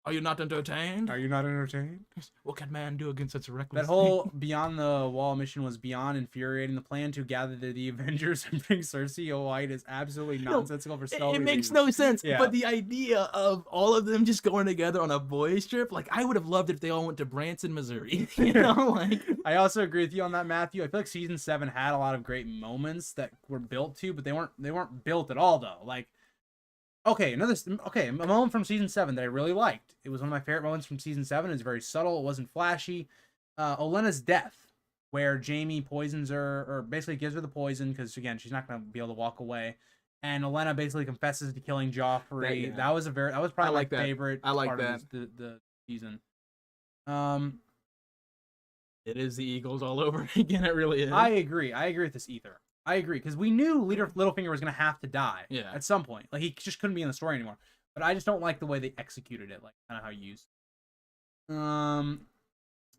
"Are you not entertained? Are you not entertained? What can man do against such a reckless?" That whole Beyond the Wall mission was beyond infuriating. The plan to gather the Avengers and bring Cersei White is absolutely nonsensical for so many It makes reasons. no sense. Yeah. But the idea of all of them just going together on a boys' trip, like I would have loved it if they all went to Branson, Missouri. You know, like I also agree with you on that, Matthew. I feel like season 7 had a lot of great moments that were built to, but they weren't built at all though. Like, a moment from season 7 that I really liked. It was one of my favorite moments from season 7. It was very subtle. It wasn't flashy. Olenna's death, where Jaime poisons her, or basically gives her the poison, because again, she's not going to be able to walk away. And Olenna basically confesses to killing Joffrey. That was probably my favorite part of the season. It is the Eagles all over again. It really is. I agree with this ether. I agree, because we knew Littlefinger was going to have to die at some point. Like, he just couldn't be in the story anymore. But I just don't like the way they executed it, like kind of how you used it.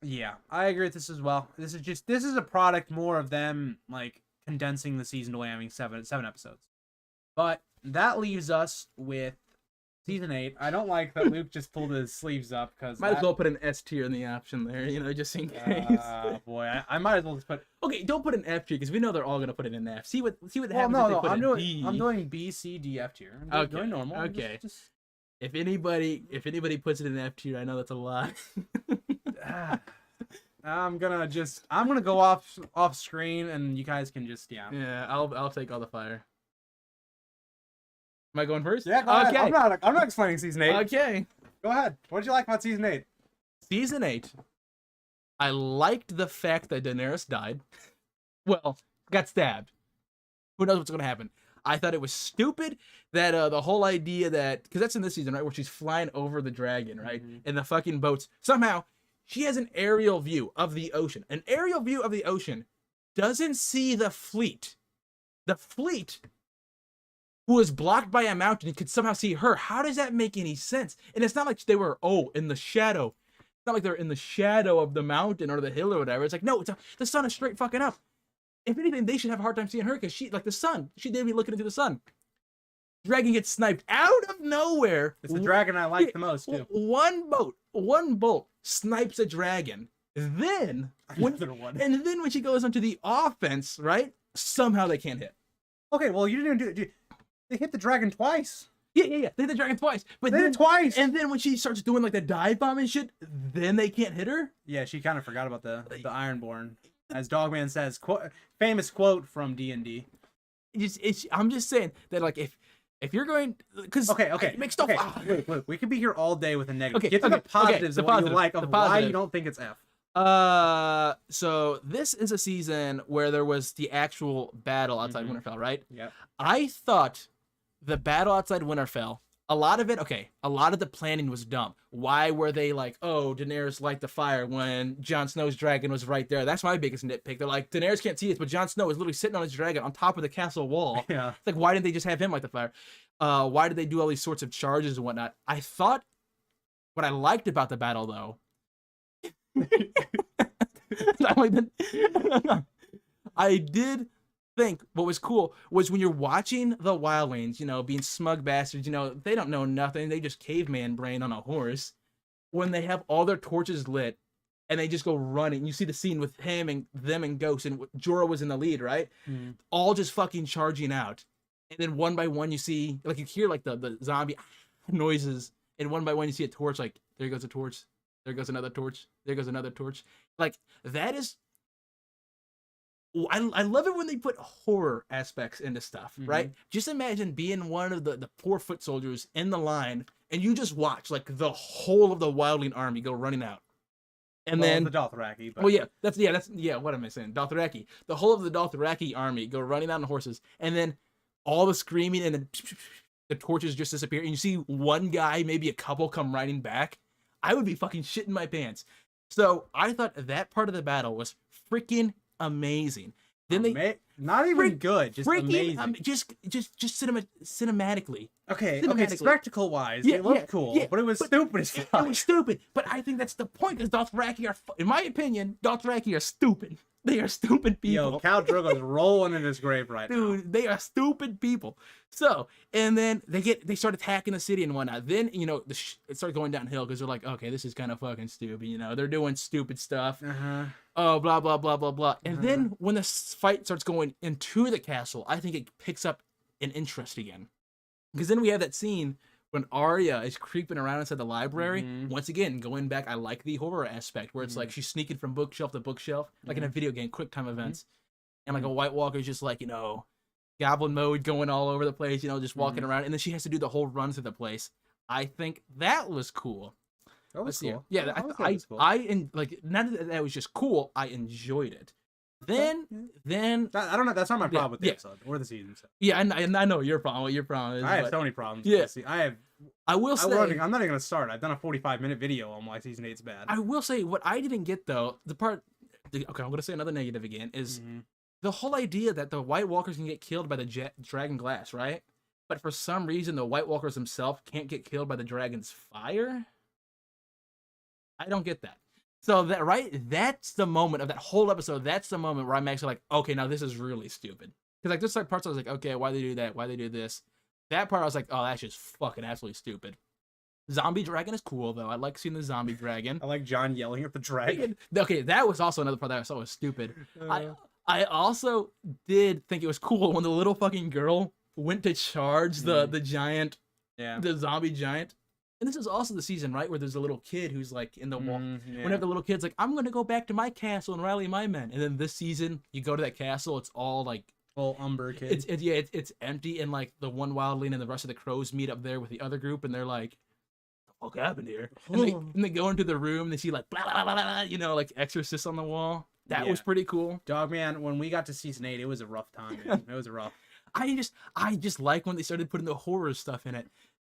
Yeah, I agree with this as well. This is a product more of them, like, condensing the season away, having seven episodes. But that leaves us with season 8. I don't like that Luke just pulled his sleeves up, because might as well put an S tier in the option there, just in case. Boy, I might as well just put. Okay, don't put an F tier, because we know they're all gonna put it in F. See what happens. No, I'm doing B, C, D, F tier. I'm doing normal. Okay. If anybody puts it in F tier, I know that's a lot. I'm gonna go off screen, and you guys can just Yeah, I'll take all the fire. Am I going first? Yeah, go ahead. I'm not explaining season 8. Okay. Go ahead. What did you like about season 8? Season 8. I liked the fact that Daenerys died. Well, got stabbed. Who knows what's gonna happen? I thought it was stupid that the whole idea that, because that's in this season, right, where she's flying over the dragon, right, and the fucking boats. Somehow she has an aerial view of the ocean. An aerial view of the ocean doesn't see the fleet. The fleet, who was blocked by a mountain, could somehow see her. How does that make any sense? And it's not like they were in the shadow. It's not like they're in the shadow of the mountain or the hill or whatever. It's like, no, the sun is straight fucking up. If anything, they should have a hard time seeing her because she, like the sun, they'd be looking into the sun. Dragon gets sniped out of nowhere. It's the dragon I like the most, too. One bolt snipes a dragon. Then, when she goes onto the offense, right? Somehow they can't hit. Okay, well, you didn't do it. They hit the dragon twice. Yeah. They hit the dragon twice. But they did it twice. And then when she starts doing like the dive bomb and shit, then they can't hit her? Yeah, she kind of forgot about the Ironborn. As Dogman says, famous quote from D&D. I'm just saying that, like, if you're going, because okay, make stuff. Okay. Look, we could be here all day with a negative. Okay, Get to the positives of what you like, of why positive. you don't think it's F. So this is a season where there was the actual battle outside Winterfell, right? Yeah. I thought the battle outside Winterfell, a lot of the planning was dumb. Why were they like, oh, Daenerys light the fire when Jon Snow's dragon was right there? That's my biggest nitpick. They're like, Daenerys can't see us, but Jon Snow is literally sitting on his dragon on top of the castle wall. Yeah. It's like, why didn't they just have him light the fire? Why did they do all these sorts of charges and whatnot? I thought what I liked about the battle, though, I did think what was cool was when you're watching the wildlings, being smug bastards, they don't know nothing. They just caveman brain on a horse. When they have all their torches lit and they just go running, you see the scene with him and them and Ghost, and Jorah was in the lead, right? All just fucking charging out. And then one by one you see, like, you hear like the zombie noises, and one by one you see a torch, like, there goes a torch. There goes another torch. There goes another torch. Like, that is... I love it when they put horror aspects into stuff, right? Just imagine being one of the poor foot soldiers in the line, and you just watch, like, the whole of the wildling army go running out. And then... the Dothraki. But... Well, yeah, what am I saying? Dothraki. The whole of the Dothraki army go running out on horses, and then all the screaming, and then the torches just disappear, and you see one guy, maybe a couple, come riding back. I would be fucking shitting my pants. So I thought that part of the battle was freaking amazing. Then they not even good, just amazing. Just cinematically. Okay, spectacle wise, it looked cool, but it was stupid as fuck. It was stupid, but I think that's the point, because Dothraki are, in my opinion, Dothraki are stupid. They are stupid people. Yo, Khal Drogo's rolling in his grave right now. Dude, they are stupid people. So, and then they start attacking the city and whatnot. Then, it started going downhill because they're like, okay, this is kind of fucking stupid. They're doing stupid stuff. Oh, blah, blah, blah, blah, blah. And then when the fight starts going into the castle, I think it picks up an interest again. Because then we have that scene when Arya is creeping around inside the library. Once again, going back, I like the horror aspect where it's like she's sneaking from bookshelf to bookshelf, like in a video game, quick time events. And like a White Walker's just like, goblin mode going all over the place, just walking around. And then she has to do the whole run through the place. I think that was cool. That was cool. Yeah, not that that was just cool, I enjoyed it. Then I don't know. That's not my problem with the episode or the season. So. Yeah, and I know your problem. What your problem is. I have so many problems. Yeah, I will say I'm not even gonna start. I've done a 45-minute video on why season 8's bad. I will say what I didn't get though. Okay, I'm gonna say another negative again is the whole idea that the White Walkers can get killed by the dragon glass, right? But for some reason the White Walkers themselves can't get killed by the dragon's fire. I don't get that. So that's the moment of that whole episode. That's the moment where I'm actually like, okay, now this is really stupid. Because like there's like parts I was like, okay, why they do that? Why they do this? That part I was like, oh, that's just fucking absolutely stupid. Zombie dragon is cool though. I like seeing the zombie dragon. I like Jon yelling at the dragon. Okay, that was also another part that I thought was stupid. I also did think it was cool when the little fucking girl went to charge the giant, the zombie giant. And this is also the season, right, where there's a little kid who's like in the wall. Whenever the little kid's like, I'm gonna go back to my castle and rally my men. And then this season, you go to that castle, it's all like all Umber kids. It's empty, and like the one wildling and the rest of the crows meet up there with the other group, and they're like, what the fuck happened here? And they go into the room, and they see like blah blah blah blah, like exorcists on the wall. That was pretty cool. Dog man, when we got to season 8, it was a rough time, man. It was rough. I just like when they started putting the horror stuff in it.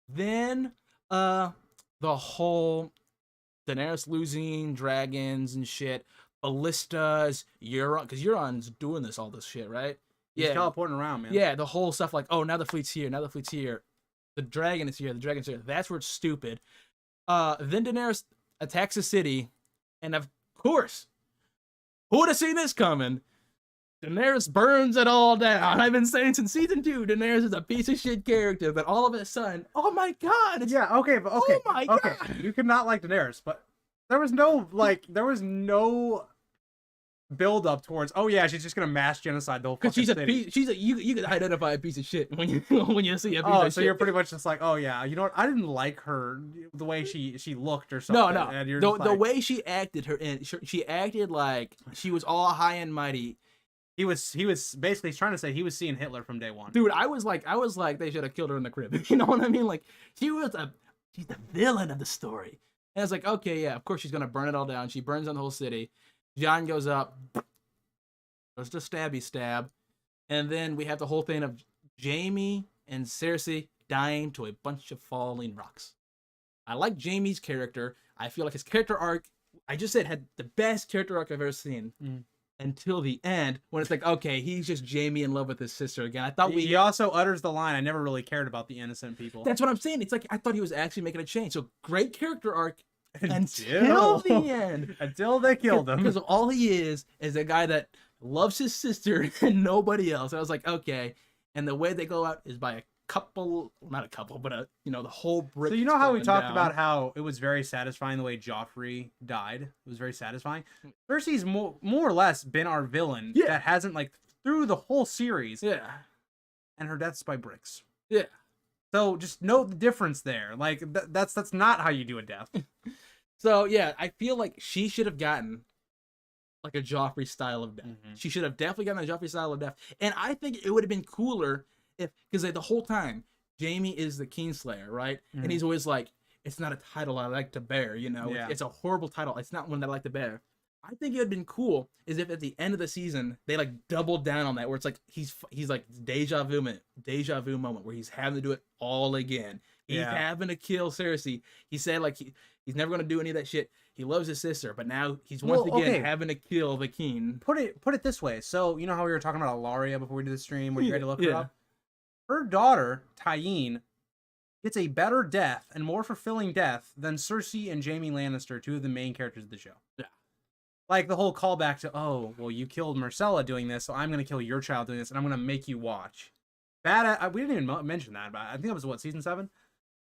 Then the whole Daenerys losing dragons and shit, ballistas, Euron, because Euron's doing all this shit, right? He's teleporting around, man. Yeah, the whole stuff like, oh, now the fleet's here, now the fleet's here, the dragon is here, the dragon's here. That's where it's stupid. Then Daenerys attacks the city, and of course, who would have seen this coming? Daenerys burns it all down. I've been saying since season 2, Daenerys is a piece of shit character, but all of a sudden, oh my god! Yeah, okay, but okay. Oh my god. You could not like Daenerys, but there was no build up towards, oh yeah, she's just gonna mass genocide the whole fucking city. You can identify a piece of shit when you see a piece of shit. So you're pretty much just like, oh yeah, you know what? I didn't like her the way she looked or something. No. And you're the way she acted, she acted like she was all high and mighty. He was basically trying to say he was seeing Hitler from day one. Dude, I was like they should have killed her in the crib. You know what I mean? Like she's the villain of the story. And I was like, okay, yeah, of course she's gonna burn it all down. She burns down the whole city. Jon goes up, goes to stabby stab, and then we have the whole thing of Jaime and Cersei dying to a bunch of falling rocks. I like Jaime's character. I feel like his character arc, I just said, had the best character arc I've ever seen. Until the end, when it's like, okay, he's just Jaime in love with his sister again. I thought he also utters the line, I never really cared about the innocent people. That's what I'm saying. It's like, I thought he was actually making a change. So great character arc until the end. Until they killed him. Because all he is a guy that loves his sister and nobody else. I was like, okay. And the way they go out is by not a couple, but the whole brick. So you know how we talked about how it was very satisfying the way Joffrey died? It was very satisfying. Cersei's more or less been our villain that hasn't, like, through the whole series. Yeah. And her death's by bricks. Yeah. So just note the difference there. Like, that's not how you do a death. So yeah, I feel like she should have gotten like a Joffrey style of death. She should have definitely gotten a Joffrey style of death. And I think it would have been cooler because the whole time Jaime is the Kingslayer, right? And he's always like, it's not a title I like to bear, it's a horrible title, it's not one that I like to bear. I think it would have been cool is if at the end of the season they like doubled down on that, where it's like he's like deja vu moment where he's having to do it all again. He's having to kill Cersei. He said like he's never gonna do any of that shit. He loves his sister, but now he's once again having to kill the king. Put it this way. So you know how we were talking about Ilaria before we did the stream, where you had to look her up? Her daughter, Tyene, gets a better death and more fulfilling death than Cersei and Jaime Lannister, two of the main characters of the show. Yeah. Like the whole callback to, oh, well, you killed Myrcella doing this, so I'm going to kill your child doing this, and I'm going to make you watch. We didn't even mention that, but I think it was, season 7?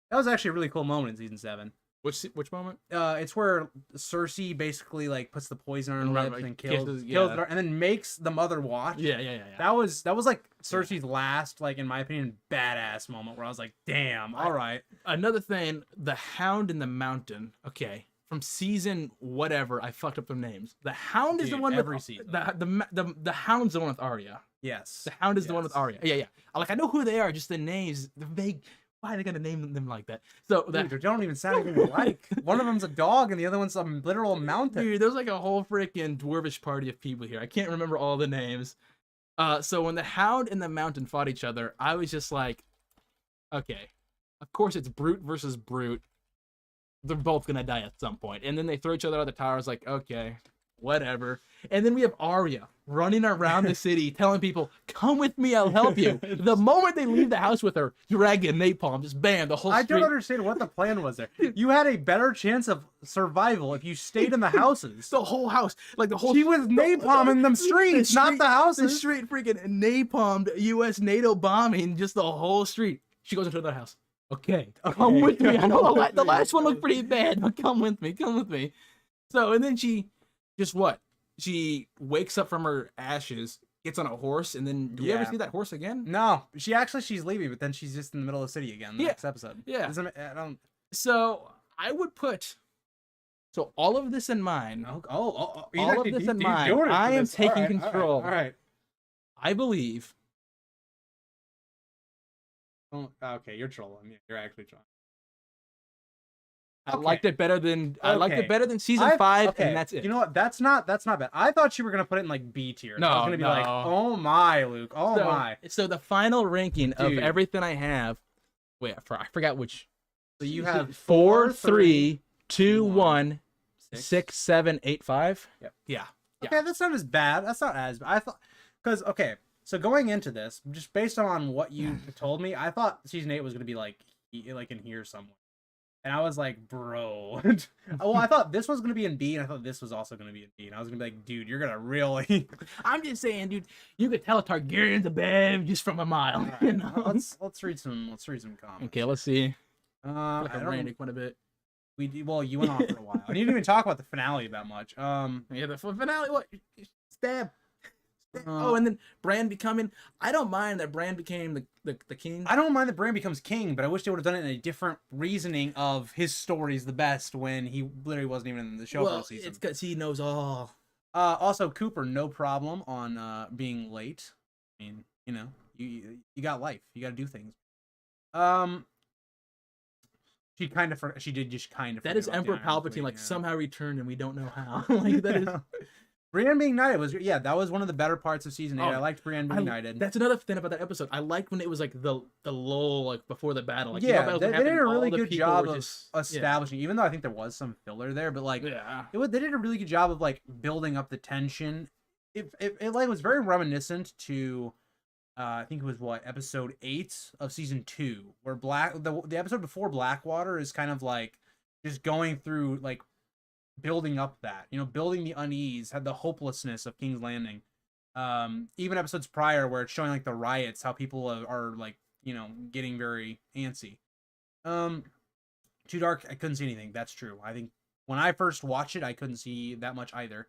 That was actually a really cool moment in season 7. Which moment? It's where Cersei basically like puts the poison on her lips and kills her, and then makes the mother watch. Yeah. That was like Cersei's last, like in my opinion, badass moment where I was like, damn, all right. Another thing, the Hound in the Mountain. Okay, from season whatever, I fucked up their names. The Hound is the one every with season. The Hound's the one with Arya. Yes. The Hound is the one with Arya. Yeah. Like I know who they are, just the names, the vague. Why are they gonna name them like that? So they don't even sound anything alike. One of them's a dog and the other one's a literal mountain. Dude, there's like a whole freaking dwarvish party of people here. I can't remember all the names. So when the Hound and the Mountain fought each other, I was just like, okay, of course it's brute versus brute. They're both gonna die at some point. And then they throw each other out of the towers, like, okay, whatever. And then we have Arya running around the city telling people, come with me, I'll help you. The moment they leave the house with her, dragon, napalm, just bam, the whole street. I don't understand what the plan was there. You had a better chance of survival if you stayed in the houses. The whole house, like the whole... She was napalming them streets, not the houses. The street freaking napalmed, U.S. NATO bombing, just the whole street. She goes into the house. Okay, come with me. I know the last one looked pretty bad, but come with me. So, and then she... Just what? She wakes up from her ashes, gets on a horse, and then do we ever see that horse again? No, she's leaving, but then she's just in the middle of the city again. The next episode. Yeah. So I would put. So all of this in mind. All of this in mind. I am taking control. All right. I believe. Oh, okay, you're trolling. You're actually trolling. I liked it better than season 5, okay. and that's it. You know what? That's not bad. I thought you were gonna put it in like B tier. No, I was gonna be like, oh my, Luke, oh my. So the final ranking of everything I have. Wait, I forgot which. So you have 4, 3, 2, 1, 6, 7, 8, 5. Yep. Yeah. Okay, that's not as bad. That's not as bad. I thought, because okay, so going into this, just based on what you told me, I thought season 8 was gonna be like in here somewhere. And I was like, bro. Well, I thought this was going to be in B, and I thought this was also going to be in B. And I was going to be like, dude, you're going to really... I'm just saying, dude, you could tell a Targaryen's a babe just from a mile. Right. You know? Let's read some comments. Okay, let's see. I I ranted quite a bit. Well, you went on for a while. And you didn't even talk about the finale that much. Yeah, the finale, what? Stab. Oh, and then Bran becoming... I don't mind that Bran became the king. I don't mind that Bran becomes king, but I wish they would have done it in a different reasoning of his story's the best when he literally wasn't even in the show for a season. It's because he knows all. Also, Cooper, no problem on being late. I mean, you know, you got life. You got to do things. She did just kind of. That is Emperor Palpatine, like somehow returned, and we don't know how. Like that is. Brienne being knighted was that was one of the better parts of season 8. I liked Brienne being knighted. That's another thing about that episode. I liked when it was like the lull, like before the battle. Like, they did a really good job of establishing. Even though I think there was some filler there, but like they did a really good job of like building up the tension. It like was very reminiscent to. I think it was episode 8 of season 2, where the episode before Blackwater is kind of like just going through like building up that, building the unease, had the hopelessness of King's Landing. Even episodes prior where it's showing like the riots, how people are like, getting very antsy. Too dark, I couldn't see anything. That's true. I think when I first watched it, I couldn't see that much either.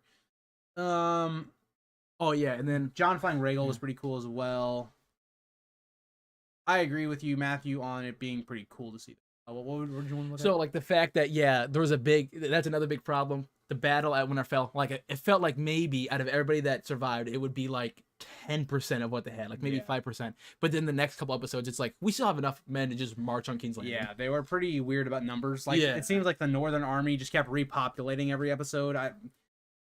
Oh yeah, and then John flying Rhaegal was pretty cool as well. I agree with you, Matthew, on it being pretty cool to see that. What did you want to look at? So like the fact that there was that's another big problem. The battle at Winterfell, like it felt like maybe out of everybody that survived, it would be like 10% of what they had, like maybe 5%. But then the next couple episodes, it's like we still have enough men to just march on King's Landing. Yeah, they were pretty weird about numbers. Like it seems like the Northern Army just kept repopulating every episode. I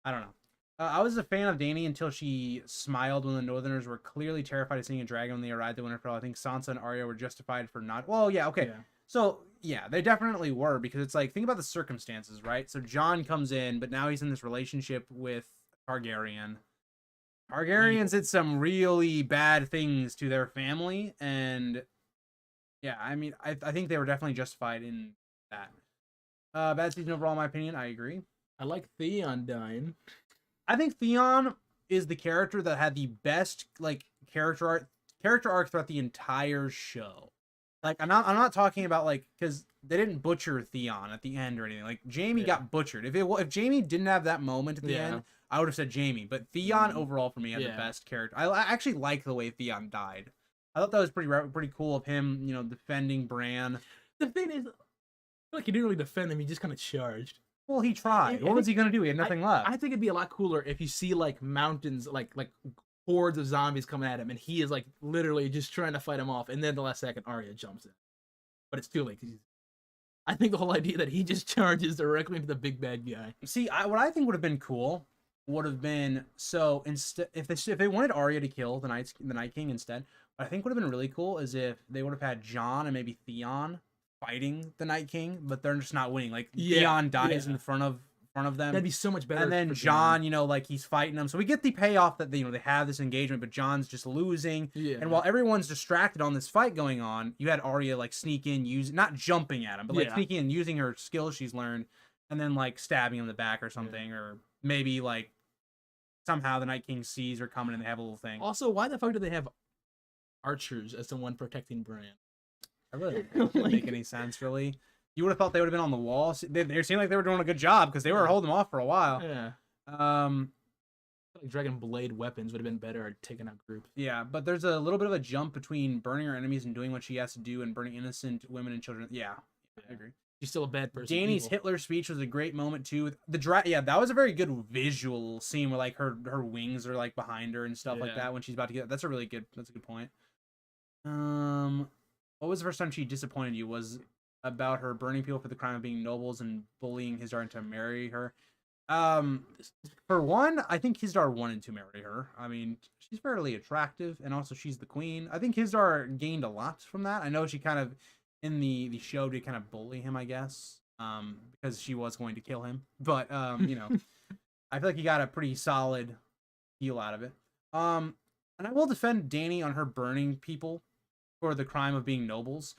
don't know. I was a fan of Dany until she smiled when the Northerners were clearly terrified of seeing a dragon when they arrived at Winterfell. I think Sansa and Arya were justified for not. Well, yeah, okay. Yeah. So, yeah, they definitely were, because it's like, think about the circumstances, right? So Jon comes in, but now he's in this relationship with Targaryen. Targaryens did some really bad things to their family, and yeah, I mean, I think they were definitely justified in that. Bad season overall, in my opinion. I agree. I like Theon dying. I think Theon is the character that had the best like character arc throughout the entire show. Like I'm not talking about like, because they didn't butcher Theon at the end or anything. Like Jaime got butchered. If Jaime didn't have that moment at the end, I would have said Jaime. But Theon overall for me had the best character. I actually like the way Theon died. I thought that was pretty cool of him, defending Bran. The thing is, I feel like he didn't really defend him. He just kind of charged. Well, he tried. What was he gonna do? He had nothing left. I think it'd be a lot cooler if you see like mountains, like hordes of zombies coming at him, and he is like literally just trying to fight him off, and then the last second Arya jumps in, but it's too late. I think the whole idea that he just charges directly into the big bad guy. See, what I think would have been cool would have been, so instead, if they wanted Arya to kill the Night King instead, what I think would have been really cool is if they would have had Jon and maybe Theon fighting the Night King, but they're just not winning. Like Theon dies in front of them. That'd be so much better. And then Jon, like he's fighting them. So we get the payoff that they have this engagement, but Jon's just losing. Yeah. And while everyone's distracted on this fight going on, you had Arya like sneak in, not jumping at him, but like sneaking in, using her skills she's learned, and then like stabbing him in the back or something, or maybe like somehow the Night King sees her coming and they have a little thing. Also, why the fuck do they have archers as the one protecting Bran? I really didn't make any sense, really. You would have thought they would have been on the wall. They seemed like they were doing a good job because they were holding them off for a while. Yeah. Like Dragon Blade weapons would have been better at taking out groups. Yeah, but there's a little bit of a jump between burning her enemies and doing what she has to do and burning innocent women and children. Yeah, I agree. She's still a bad person. Dany's Hitler speech was a great moment too. That was a very good visual scene where like her wings are like behind her and stuff like that when she's about to get. That's a good point. What was the first time she disappointed you? Was about her burning people for the crime of being nobles and bullying Hizdahr into marry her. For one, I think Hizdahr wanted to marry her. I mean, she's fairly attractive, and also she's the queen. I think Hizdahr gained a lot from that. I know she kind of, in the show, did kind of bully him, I guess, because she was going to kill him. But, you know, I feel like he got a pretty solid deal out of it. And I will defend Dany on her burning people for the crime of being nobles.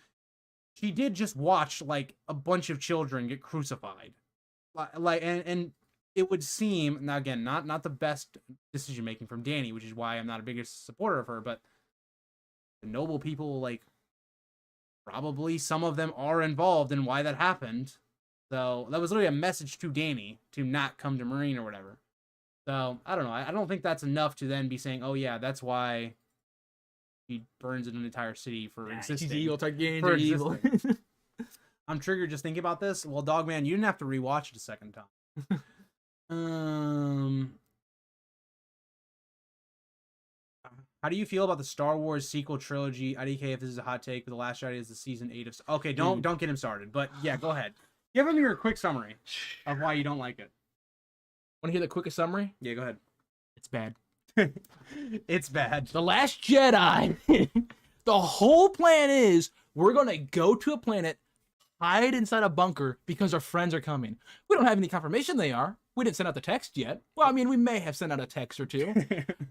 She did just watch, like, a bunch of children get crucified. And it would seem, now again, not the best decision making from Dany, which is why I'm not a biggest supporter of her, but the noble people, like, probably some of them are involved in why that happened. So that was literally a message to Dany to not come to Marine or whatever. So I don't know. I don't think that's enough to then be saying, oh yeah, that's why he burns an entire city for existing. She's evil, Targaryens are evil. I'm triggered just thinking about this. Well, Dogman, you didn't have to rewatch it a second time. How do you feel about the Star Wars sequel trilogy? IDK, if this is a hot take, but The Last Jedi is the season 8 of... Okay, don't get him started. But yeah, go ahead. Give him your quick summary of why you don't like it. Want to hear the quickest summary? Yeah, go ahead. It's bad. It's bad. The Last Jedi. The whole plan is we're going to go to a planet, hide inside a bunker because our friends are coming. We don't have any confirmation they are. We didn't send out the text yet. Well, I mean, we may have sent out a text or two.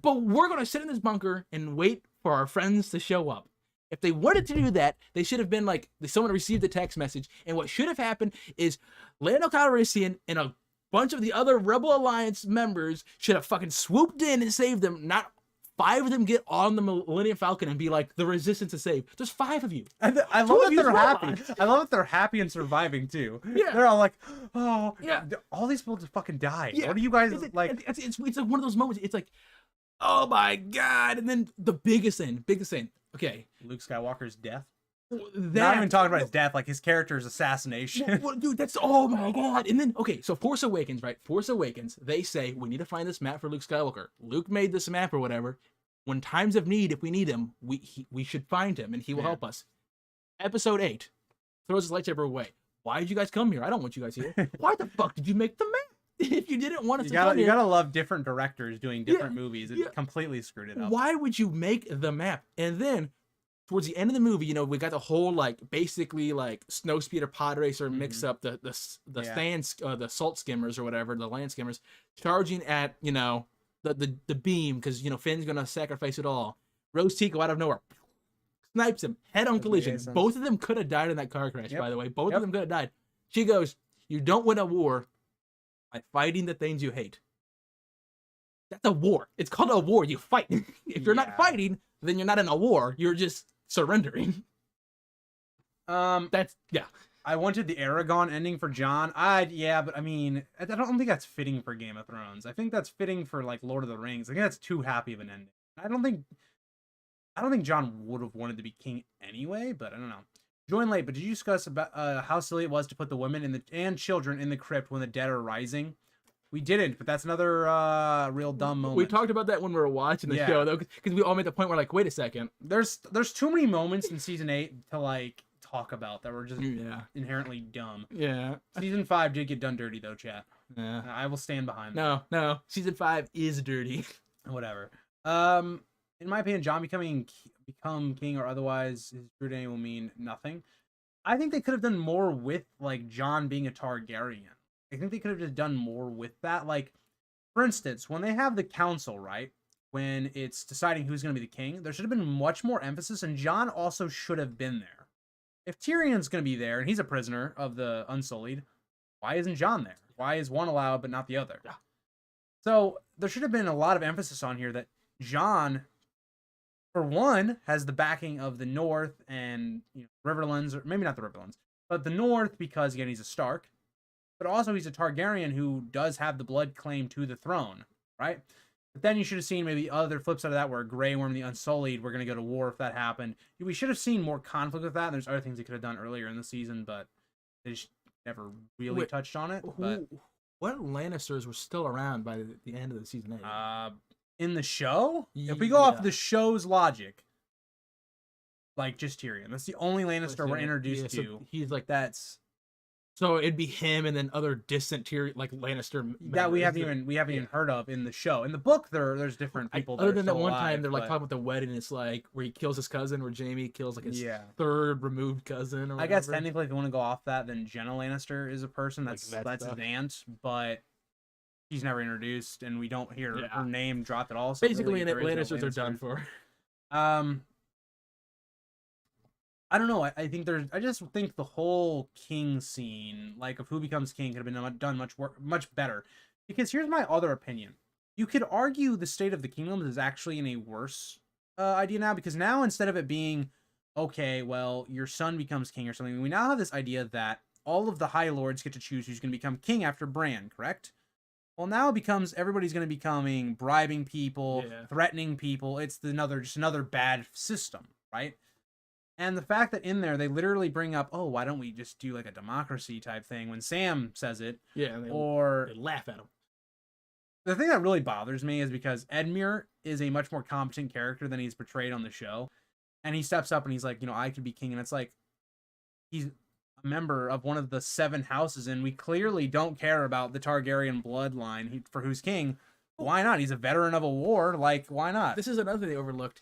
But we're going to sit in this bunker and wait for our friends to show up. If they wanted to do that, they should have been like, someone received the text message. And what should have happened is Lando Calrissian and a bunch of the other Rebel Alliance members should have fucking swooped in and saved them. Not 5 of them get on the Millennium Falcon and be like, the Resistance is saved. There's 5 of you. I love that they're happy. I love that they're happy and surviving too. Yeah. They're all like, oh, yeah. All these people just fucking died. Yeah. What are you guys like? It's like one of those moments. It's like, oh my God. And then the biggest thing. Okay. Luke Skywalker's death. Not even talking about his death, like his character's assassination. Well, dude, that's, oh my God. And then, okay, so Force Awakens, right? Force Awakens, they say, we need to find this map for Luke Skywalker. Luke made this map or whatever. When times of need, if we need him, we should find him and he will help us. Episode 8 throws his lightsaber away. Why did you guys come here? I don't want you guys here. Why the fuck did you make the map? If you didn't want us to come here. You gotta love different directors doing different movies. It completely screwed it up. Why would you make the map? And then towards the end of the movie, you know, we got the whole like basically like snowspeeder pod racer mix up the salt skimmers or whatever, the land skimmers charging at, you know, the beam because, you know, Finn's gonna sacrifice it all. Rose Tico out of nowhere snipes him head on collision. Both of them could have died in that car crash, by the way. Both of them could have died. She goes, "You don't win a war by fighting the things you hate." That's a war. It's called a war. You fight. If you're not fighting, then you're not in a war. You're just surrendering. That's I wanted the Aragon ending for Jon. But I mean, I don't think that's fitting for Game of Thrones. I think that's fitting for like Lord of the Rings. I think that's too happy of an ending. I don't think Jon would have wanted to be king anyway, but I don't know. Join late, but did you discuss about how silly it was to put the women and children in the crypt when the dead are rising? We didn't, but that's another real dumb moment. We talked about that when we were watching the show, though, because we all made the point where like, wait a second. There's too many moments in season 8 to like talk about that were just inherently dumb. Yeah. Season 5 did get done dirty though, chat. Yeah. I will stand behind that. No. Season 5 is dirty. Whatever. In my opinion, Jon become king or otherwise his true name will mean nothing. I think they could have done more with like Jon being a Targaryen. I think they could have just done more with that. Like, for instance, when they have the council, right? When it's deciding who's going to be the king, there should have been much more emphasis, and Jon also should have been there. If Tyrion's going to be there, and he's a prisoner of the Unsullied, why isn't Jon there? Why is one allowed but not the other? Yeah. So there should have been a lot of emphasis on here that Jon, for one, has the backing of the North and Riverlands, or maybe not the Riverlands, but the North because, again, he's a Stark. But also he's a Targaryen who does have the blood claim to the throne, right? But then you should have seen maybe other flip side of that where Grey Worm, the Unsullied, were going to go to war if that happened. We should have seen more conflict with that. There's other things they could have done earlier in the season, but they just never really touched on it. But what Lannisters were still around by the end of the season 8? In the show? If we go off the show's logic, like just Tyrion. That's the only Lannister we're introduced to. He's like that's. So it'd be him and then other distant Tyrion, like Lannister that we haven't even heard of in the show. In the book, there's different people. Other than that one time, they're like talking about the wedding. It's like where he kills his cousin, where Jaime kills like his third removed cousin. Or I guess technically, if you want to go off that, then Jenna Lannister is a person. That's his aunt, but she's never introduced, and we don't hear her name dropped at all. So basically, Lannisters are done for. I don't know. I just think the whole king scene, like of who becomes king, could have been done much better. Because here's my other opinion: you could argue the state of the kingdoms is actually in a worse idea now, because now instead of it being, okay, well, your son becomes king or something, we now have this idea that all of the High Lords get to choose who's going to become king after Bran. Correct? Well, now it becomes everybody's going to becoming bribing people, threatening people. It's just another bad system, right? And the fact that in there they literally bring up, oh, why don't we just do like a democracy type thing when Sam says it? Yeah, they laugh at him. The thing that really bothers me is because Edmure is a much more competent character than he's portrayed on the show. And he steps up and he's like, I could be king. And it's like, he's a member of one of the 7 houses, and we clearly don't care about the Targaryen bloodline for who's king. Why not? He's a veteran of a war. Like, why not? This is another thing they overlooked.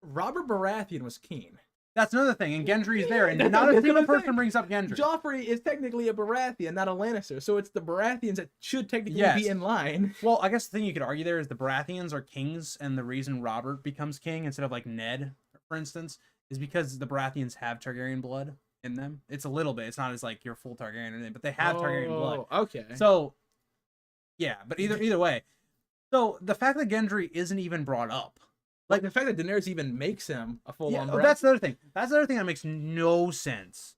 Robert Baratheon was king. That's another thing, and Gendry's there, and not a single person brings up Gendry. Joffrey is technically a Baratheon, not a Lannister, so it's the Baratheons that should technically be in line. Well, I guess the thing you could argue there is the Baratheons are kings, and the reason Robert becomes king instead of like Ned, for instance, is because the Baratheons have Targaryen blood in them. It's a little bit. It's not as like you're full Targaryen or anything, but they have Targaryen blood. Okay. So, yeah, but either way. So the fact that Gendry isn't even brought up. Like the fact that Daenerys even makes him a full-on Baratheon. That's the other thing. That's the other thing that makes no sense.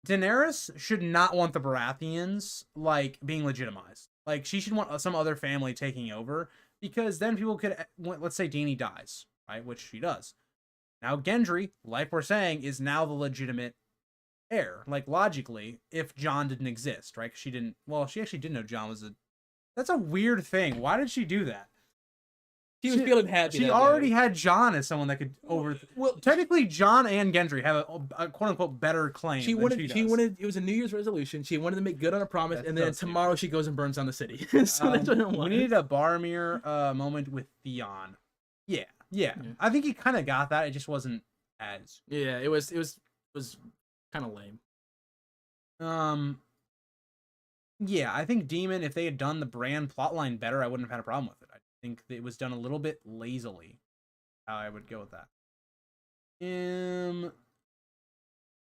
Daenerys should not want the Baratheons, like, being legitimized. Like, she should want some other family taking over, because then people could, let's say Dany dies, right? Which she does. Now Gendry, like we're saying, is now the legitimate heir. Like, logically, if Jon didn't exist, right? She actually didn't know Jon was that's a weird thing. Why did she do that? She was feeling happy. She already had Jon as someone that could Well, technically, Jon and Gendry have a quote unquote better claim. She wanted. It was a New Year's resolution. She wanted to make good on a promise, and then tomorrow she goes and burns down the city. So that's what I want. We needed a Boromir moment with Theon. Yeah. I think he kind of got that. It just wasn't as. Yeah, it was kind of lame. Yeah, I think Daemon, if they had done the Bran plotline better, I wouldn't have had a problem with it. I think it was done a little bit lazily. How I would go with that.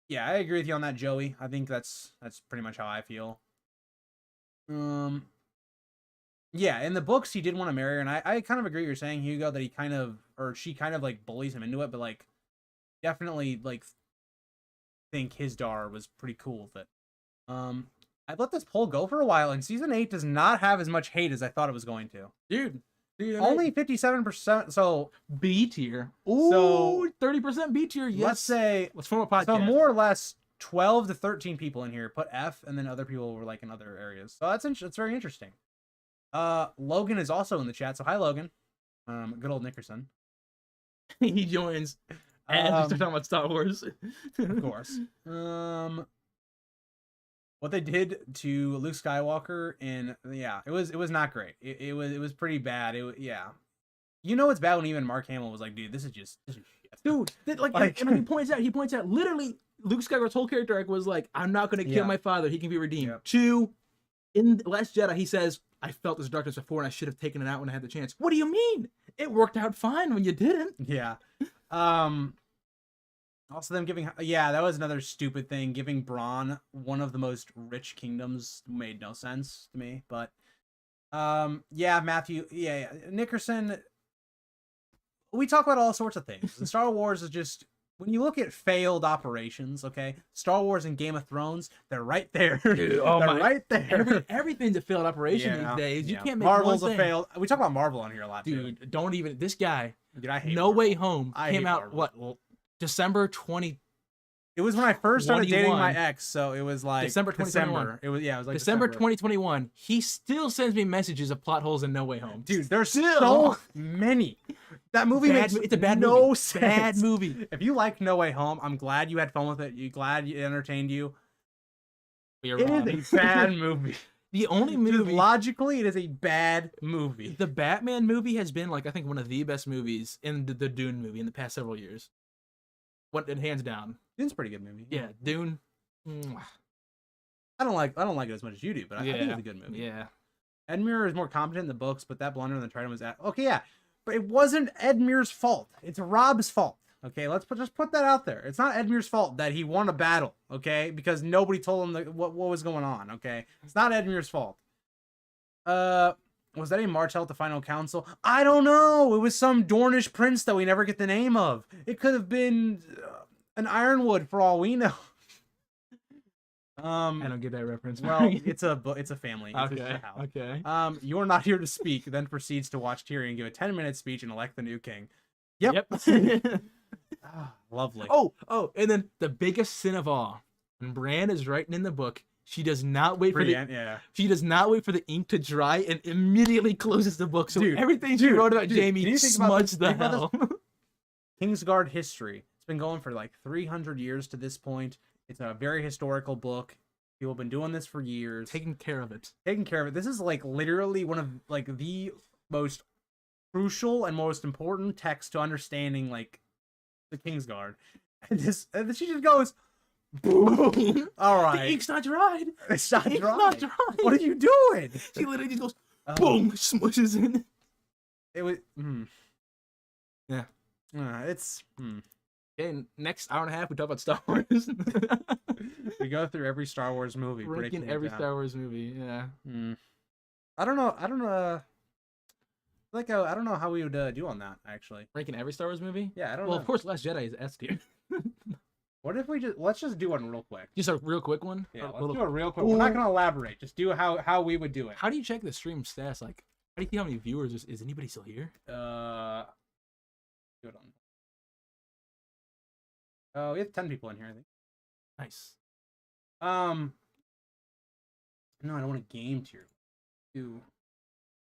Yeah, I agree with you on that, Joey. I think that's pretty much how I feel. Yeah, in the books he did want to marry her, and I kind of agree with you're saying, Hugo, that she kind of like bullies him into it, but like definitely like think his daughter was pretty with it. I let this poll go for a while, and season 8 does not have as much hate as I thought it was going to. Dude, only 57%. So B tier. Ooh, so 30% B tier. Yes. Let's form a podcast. So more or less 12 to 13 people in here put F, and then other people were like in other areas. So that's very interesting. Logan is also in the chat. So hi, Logan. Good old Nickerson. He joins. And we start talking about Star Wars. Of course. What they did to Luke Skywalker, and it was not great. It was pretty bad. You know it's bad when even Mark Hamill was like, dude, this is shit. Dude, and he points out literally Luke Skywalker's whole character arc was like, I'm not gonna kill my father, he can be redeemed. Yeah. 2, in Last Jedi, he says, I felt this darkness before and I should have taken it out when I had the chance. What do you mean? It worked out fine when you didn't. Yeah. Also, them giving... Yeah, that was another stupid thing. Giving Bronn one of the most rich kingdoms made no sense to me. But, yeah, Matthew... Yeah, Nickerson... We talk about all sorts of things. And Star Wars is just... When you look at failed operations, okay? Star Wars and Game of Thrones, they're right there. Dude, right there. Everything's a failed operation these days. You can't make Marvel's a failed... We talk about Marvel on here a lot, dude. Too. Don't even... This guy... Dude, I hate No Marvel. Way Home came out, Marvel. what... Well, December 20. It was when I first started dating my ex, so it was like December 2021. It was like December 2021. He still sends me messages of plot holes in No Way Home. Dude, there's so many. That movie makes it's a bad no movie. sense. Bad movie. If you like No Way Home, I'm glad you had fun with it. You glad it entertained you. You're It wrong. is a bad movie. The only Dude, movie logically, it is a bad movie. The Batman movie has been like I think one of the best movies in the Dune movie in the past several years. Hands down. Dune's a pretty good movie. Yeah, Dune. I don't like it as much as you do, but I think it's a good movie. Yeah. Edmure is more competent in the books, but that blunder in the Trident was okay. Yeah, but it wasn't Edmure's fault. It's Rob's fault. Okay, just put that out there. It's not Edmure's fault that he won a battle. Okay, because nobody told him what was going on. Okay, it's not Edmure's fault. Was that a Martell at the final council? I don't know. It was some Dornish prince that we never get the name of. It could have been an Ironwood for all we know. I don't get that reference. Well, it's a family. It's okay. a house. Okay. You're not here to speak. Then proceeds to watch Tyrion give a 10-minute speech and elect the new king. Yep. Lovely. Oh, and then the biggest sin of all, when Bran is writing in the book, she does not wait for she does not wait for the ink to dry and immediately closes the book. So everything she wrote about Jaime smudged the hell. Kingsguard history. It's been going for like 300 years to this point. It's a very historical book. People have been doing this for years. Taking care of it. This is like literally one of like the most crucial and most important text to understanding like the Kingsguard. And then she just goes, boom. All right. The ink's not dried. It's not It's dry. not dried. What are you doing? She literally just goes, boom, smushes in. It was. Yeah. It's. Okay, next hour and a half, we talk about Star Wars. We go through every Star Wars movie. Ranking every Star Wars movie, yeah. I don't know. I don't know how we would do on that, actually. Ranking every Star Wars movie? Yeah, I don't know. Well, of course, Last Jedi is S tier. What if let's just do one real quick. Just a real quick one? Yeah, let's do a real quick. We're not going to elaborate. Just do how we would do it. How do you check the stream stats? Like, how do you see how many viewers? Is anybody still here? Do it on. Oh, we have 10 people in here, I think. Nice. No, I don't want a game tier. Do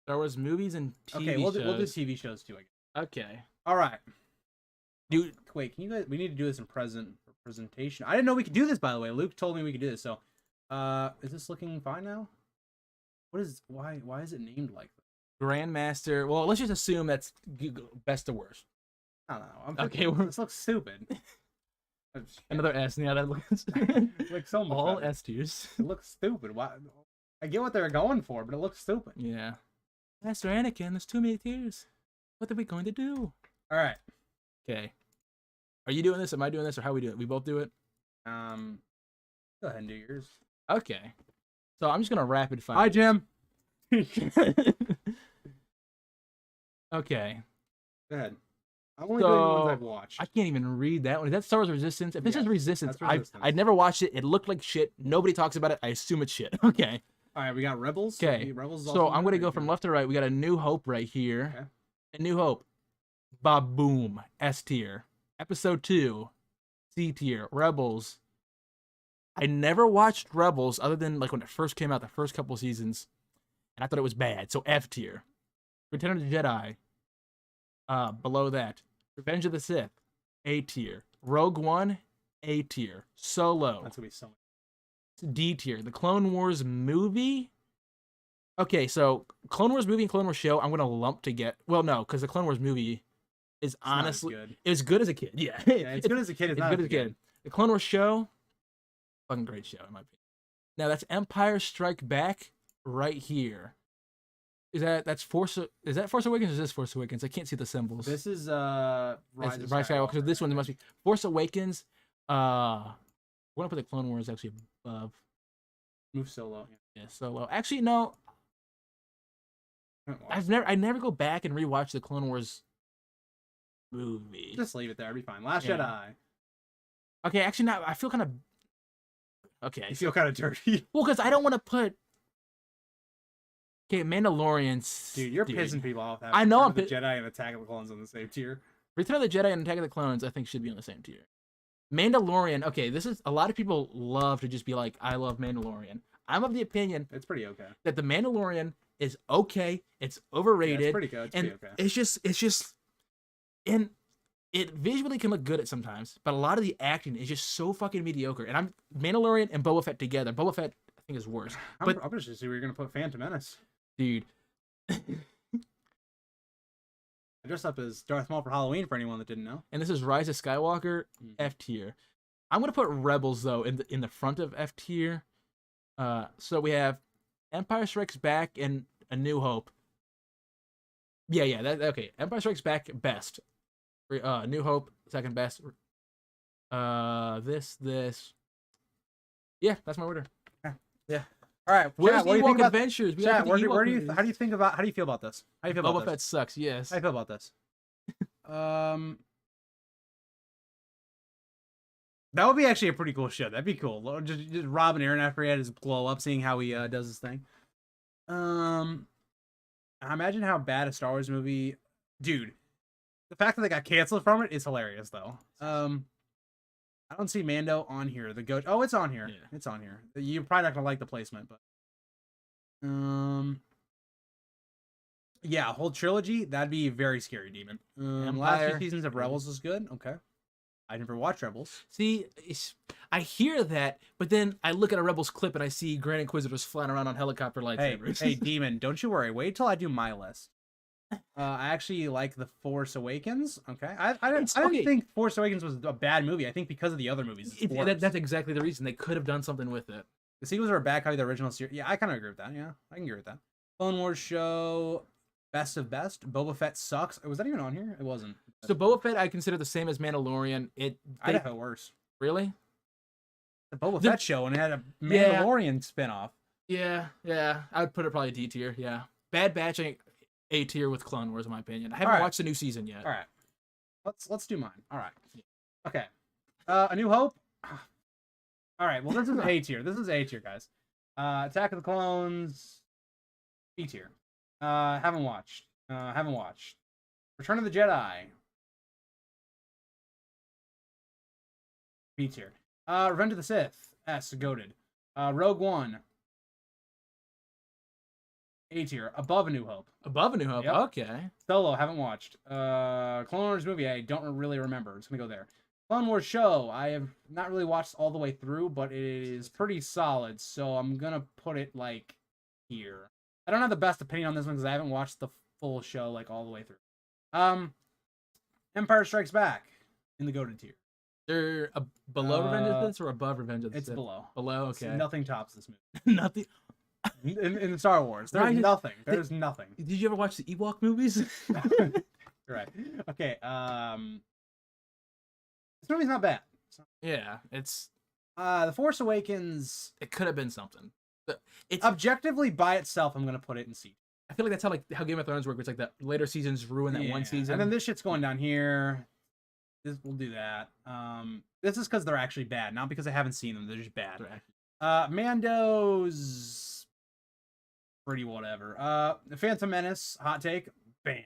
Star Wars movies and TV okay, we'll do shows. TV shows too, I guess. Okay. All right. Dude, wait, can you guys? We need to do this in presentation. I didn't know we could do this, by the way. Luke told me we could do this. So, is this looking fine now? Why is it named like that? Grandmaster. Well, let's just assume that's best to worst. I don't know. Okay, this looks stupid. Another S. Yeah, that looks like so much. All better. S tiers. It looks stupid. Why? I get what they're going for, but it looks stupid. Yeah. Master Anakin, there's too many tiers. What are we going to do? All right. Okay. Are you doing this? Am I doing this? Or how we do it? We both do it? Go ahead and do yours. Okay. So I'm just gonna rapid fire. Hi, Jim. Okay. Go ahead. I'm only doing the ones I've watched. I can't even read that one. Is that Star Wars Resistance? If this is Resistance, Resistance. I'd never watched it. It looked like shit. Nobody talks about it. I assume it's shit. Okay. All right, we got Rebels. Okay. Rebels. So I'm gonna go from left to right. We got A New Hope right here. Okay. A New Hope. Ba-boom. S tier. Episode 2. C tier. Rebels. I never watched Rebels other than like when it first came out, the first couple seasons, and I thought it was bad. So F tier. Return of the Jedi. Below that, Revenge of the Sith, A tier. Rogue One, A tier. Solo, That's gonna be so much. D tier. The Clone Wars movie. Okay, so Clone Wars movie and Clone Wars show, I'm gonna lump together. Well, no, because the Clone Wars movie is honestly good. it was good as a kid. Yeah, It's good as a kid. It's good as a kid. The Clone Wars show, fucking great show in my opinion. Now that's Empire Strike Back right here. Is that Force Awakens or is this Force Awakens? I can't see the symbols. This is Rise of Skywalker. So this one must be Force Awakens. We're gonna put the Clone Wars actually above. Move Solo. Yeah, Solo. Actually, no. I never go back and rewatch the Clone Wars movie. Just leave it there. It'll be fine. Last Jedi. Okay, actually, not. I feel kind of. Okay. You feel kind of dirty. Well, because I don't want to put. Okay, Mandalorians. Dude, you're pissing people off. I know I'm the Jedi and Attack of the Clones on the same tier. Return of the Jedi and Attack of the Clones, I think, should be on the same tier. Mandalorian. Okay, this is a lot of people love to just be like, I love Mandalorian. I'm of the opinion it's pretty okay. That the Mandalorian is okay. It's overrated. Yeah, it's pretty good. It's and pretty okay. it's just And it visually can look good at sometimes, but a lot of the acting is just so fucking mediocre. And I'm Mandalorian and Boba Fett together. Boba Fett, I think, is worse. I'm just to see where you're gonna put Phantom Menace. Dude. I dressed up as Darth Maul for Halloween for anyone that didn't know. And this is Rise of Skywalker, F tier. I'm gonna put Rebels though in the front of F tier. So we have Empire Strikes Back and A New Hope. Yeah, okay. Empire Strikes Back best. New Hope second best. This. Yeah, that's my order. Yeah. All right. Where's Chat, what do you Ewok think about Adventures? Chat, how do you feel about this? How do you feel about Boba Fett sucks. Yes. How do you feel about this? That would be actually a pretty cool show. That'd be cool. Just Rob and Aaron after he had his glow up, seeing how he does his thing. I imagine how bad a Star Wars movie, dude. The fact that they got canceled from it is hilarious, though. I don't see Mando on here. The goat. Oh, it's on here. Yeah. It's on here. You're probably not gonna like the placement, but yeah, a whole trilogy. That'd be very scary, Demon. Last 2 seasons of Rebels was good. Okay, I never watched Rebels. See, I hear that, but then I look at a Rebels clip and I see Grand Inquisitors flying around on helicopter lightsabers. Hey, Demon, don't you worry. Wait till I do my list. I actually like The Force Awakens. Okay, I didn't think Force Awakens was a bad movie. I think because of the other movies. That's exactly the reason. They could have done something with it. The sequels are a bad copy of the original series. Yeah, I kind of agree with that. Yeah, I can agree with that. Clone Wars show, best of best. Boba Fett sucks. Was that even on here? It wasn't. So Boba Fett, I consider the same as Mandalorian. I'd have it worse. Really? The Boba Fett show, and it had a Mandalorian spinoff. Yeah. I would put it probably D tier. Yeah. Bad Batch, A tier with Clone Wars, in my opinion. I haven't watched the new season yet. All right. Let's do mine. All right. Okay. A New Hope. All right. Well, this is A tier. This is A tier, guys. Attack of the Clones. B tier. Haven't watched. Return of the Jedi. B tier. Revenge of the Sith. S. Goated. Rogue One. A tier. Above A New Hope. Above A New Hope. Yep. Okay. Solo. Haven't watched. Clone Wars movie. I don't really remember. It's gonna go there. Clone Wars show. I have not really watched all the way through, but it is pretty solid. So I'm gonna put it like here. I don't have the best opinion on this one because I haven't watched the full show like all the way through. Empire Strikes Back in the goated tier. They're below Revenge of the Sith or above Revenge of the Sith? It's below. Below, okay. Nothing tops this movie. Nothing. In Star Wars, there's nothing. There's nothing. Did you ever watch the Ewok movies? Right. Okay. This movie's not bad. Yeah, it's. The Force Awakens. It could have been something. It's objectively by itself. I'm gonna put it in C. I feel like that's how Game of Thrones works. It's like the later seasons ruin that one season, and then this shit's going down here. We'll do that. This is because they're actually bad, not because I haven't seen them. They're just bad. Mando's pretty whatever. The Phantom Menace, hot take, bam,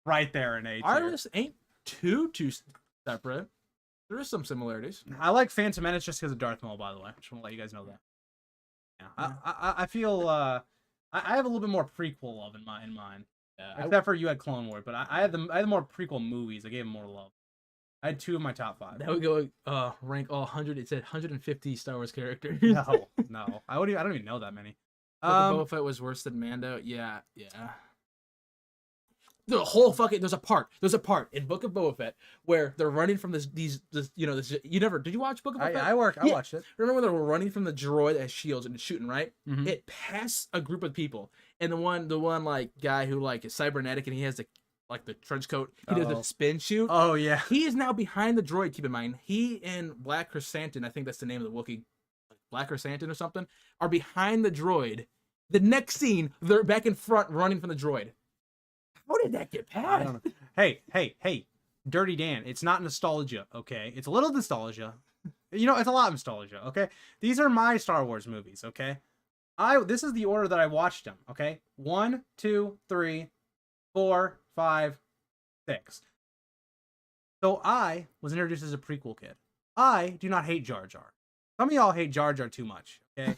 right there in A tier. Our list ain't too separate. There is some similarities. I like Phantom Menace just because of Darth Maul, by the way. Just want to let you guys know that. Yeah. I feel I have a little bit more prequel love in mind. Yeah, except for you had Clone Wars, but I had the more prequel movies. I gave them more love. I had 2 of my top 5. That would go rank all 100. It said 150 Star Wars characters. No. I don't even know that many. Boba Fett was worse than Mando. Yeah. The whole fucking there's a part in Book of Boba Fett where they're running from this you never did you watch Book of Boba Fett? I watched it. Remember they were running from the droid that has shields and shooting, right? Mm-hmm. It passed a group of people, and the one like guy who like is cybernetic and he has the trench coat, he does the spin shoot. Oh yeah. He is now behind the droid, keep in mind. He and Black Chrysanthemum, I think that's the name of the Wookiee, Black Chrysanthemum or something, are behind the droid. The next scene, they're back in front running from the droid. How did that get past? I don't know. Hey, Dirty Dan, it's not nostalgia, okay? It's a little nostalgia. It's a lot of nostalgia, okay? These are my Star Wars movies, okay? This is the order that I watched them, okay? 1, 2, 3, 4, 5, 6. So I was introduced as a prequel kid. I do not hate Jar Jar. Some of y'all hate Jar Jar too much, okay?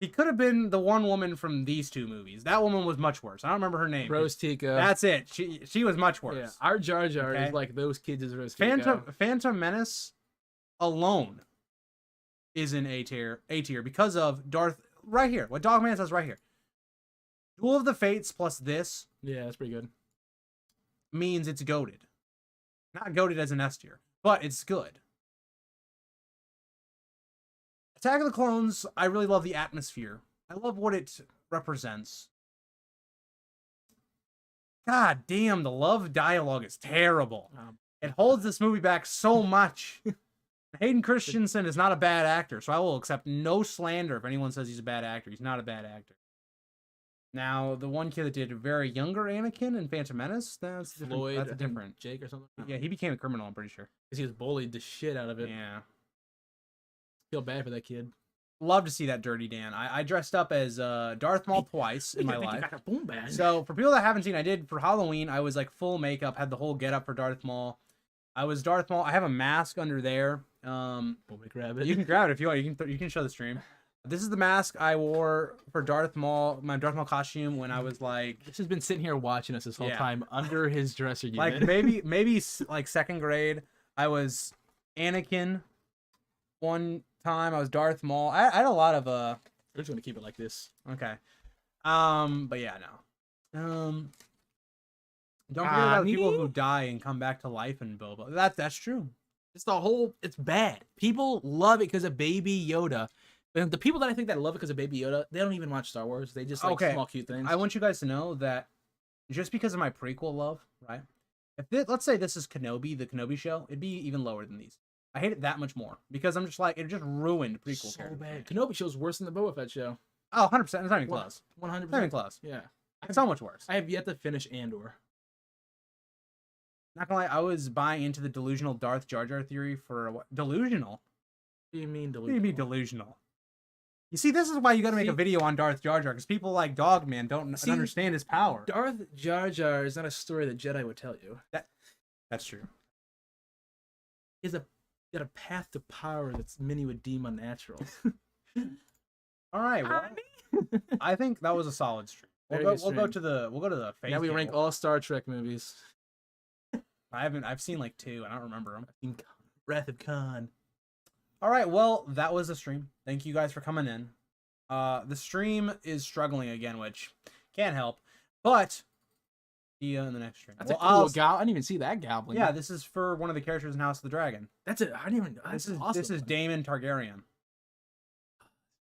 He could have been the one woman from these two movies. That woman was much worse. I don't remember her name. Rose Tico. That's it. She was much worse. Yeah, our Jar Jar is like those kids as Rose Tico. Tico. Phantom Menace alone is in A tier because of Darth. Right here, what Dogman says right here. Duel of the Fates plus this. Yeah, that's pretty good. Means it's goated. Not goated as an S tier, but it's good. Attack of the Clones, I really love the atmosphere. I love what it represents. God damn, the love dialogue is terrible. It holds this movie back so much. Hayden Christensen is not a bad actor, so I will accept no slander if anyone says he's a bad actor. He's not a bad actor. Now, the one kid that did a very younger Anakin in Phantom Menace, that's Floyd, that's different. Jake or something. Yeah, he became a criminal, I'm pretty sure. Because he was bullied the shit out of it. Yeah. Feel bad for that kid. Love to see that Dirty Dan. I dressed up as Darth Maul twice in my life. Boom bag. So for people that haven't seen, I did for Halloween. I was like full makeup, had the whole get up for Darth Maul. I was Darth Maul. I have a mask under there. Grab it. You can grab it if you want. You can show the stream. This is the mask I wore for Darth Maul. My Darth Maul costume when I was like. This has been sitting here watching us this whole time under his dresser unit. Like maybe like second grade. I was Anakin. One time I was Darth Maul. I had a lot of We're just gonna keep it like this. Okay. But yeah, no. Don't forget about the people who die and come back to life in Boba. That's true. It's it's bad. People love it because of Baby Yoda. And the people that I think that love it because of Baby Yoda, they don't even watch Star Wars. They just like small cute things. I want you guys to know that just because of my prequel love, right? Let's say this is Kenobi, the Kenobi show, it'd be even lower than these. I hate it that much more because I'm just like, it just ruined prequel so bad. Kenobi show's worse than the Boba Fett show. Oh, 100%. It's not even close. 100%. Not even close. Yeah. It's so much worse. I have yet to finish Andor. Not gonna lie, I was buying into the delusional Darth Jar Jar theory for what? Delusional? What do you mean delusional? What do you mean delusional? You see, this is why you gotta make a video on Darth Jar Jar, because people like Dogman don't understand his power. Darth Jar Jar is not a story that Jedi would tell you. That's true. He's got a path to power that's many would deem unnatural. All right, well, I think that was a solid stream. We'll go to the face. Now we rank all Star Trek movies. I've seen like 2. I don't remember them. Wrath of Khan. All right, well, that was the stream. Thank you guys for coming in. The stream is struggling again, which can't help. But see you in the next stream. That's a cool I didn't even see that goblin. Yeah, this is for one of the characters in House of the Dragon. That's it. I didn't even. This is awesome. This is Daemon Targaryen.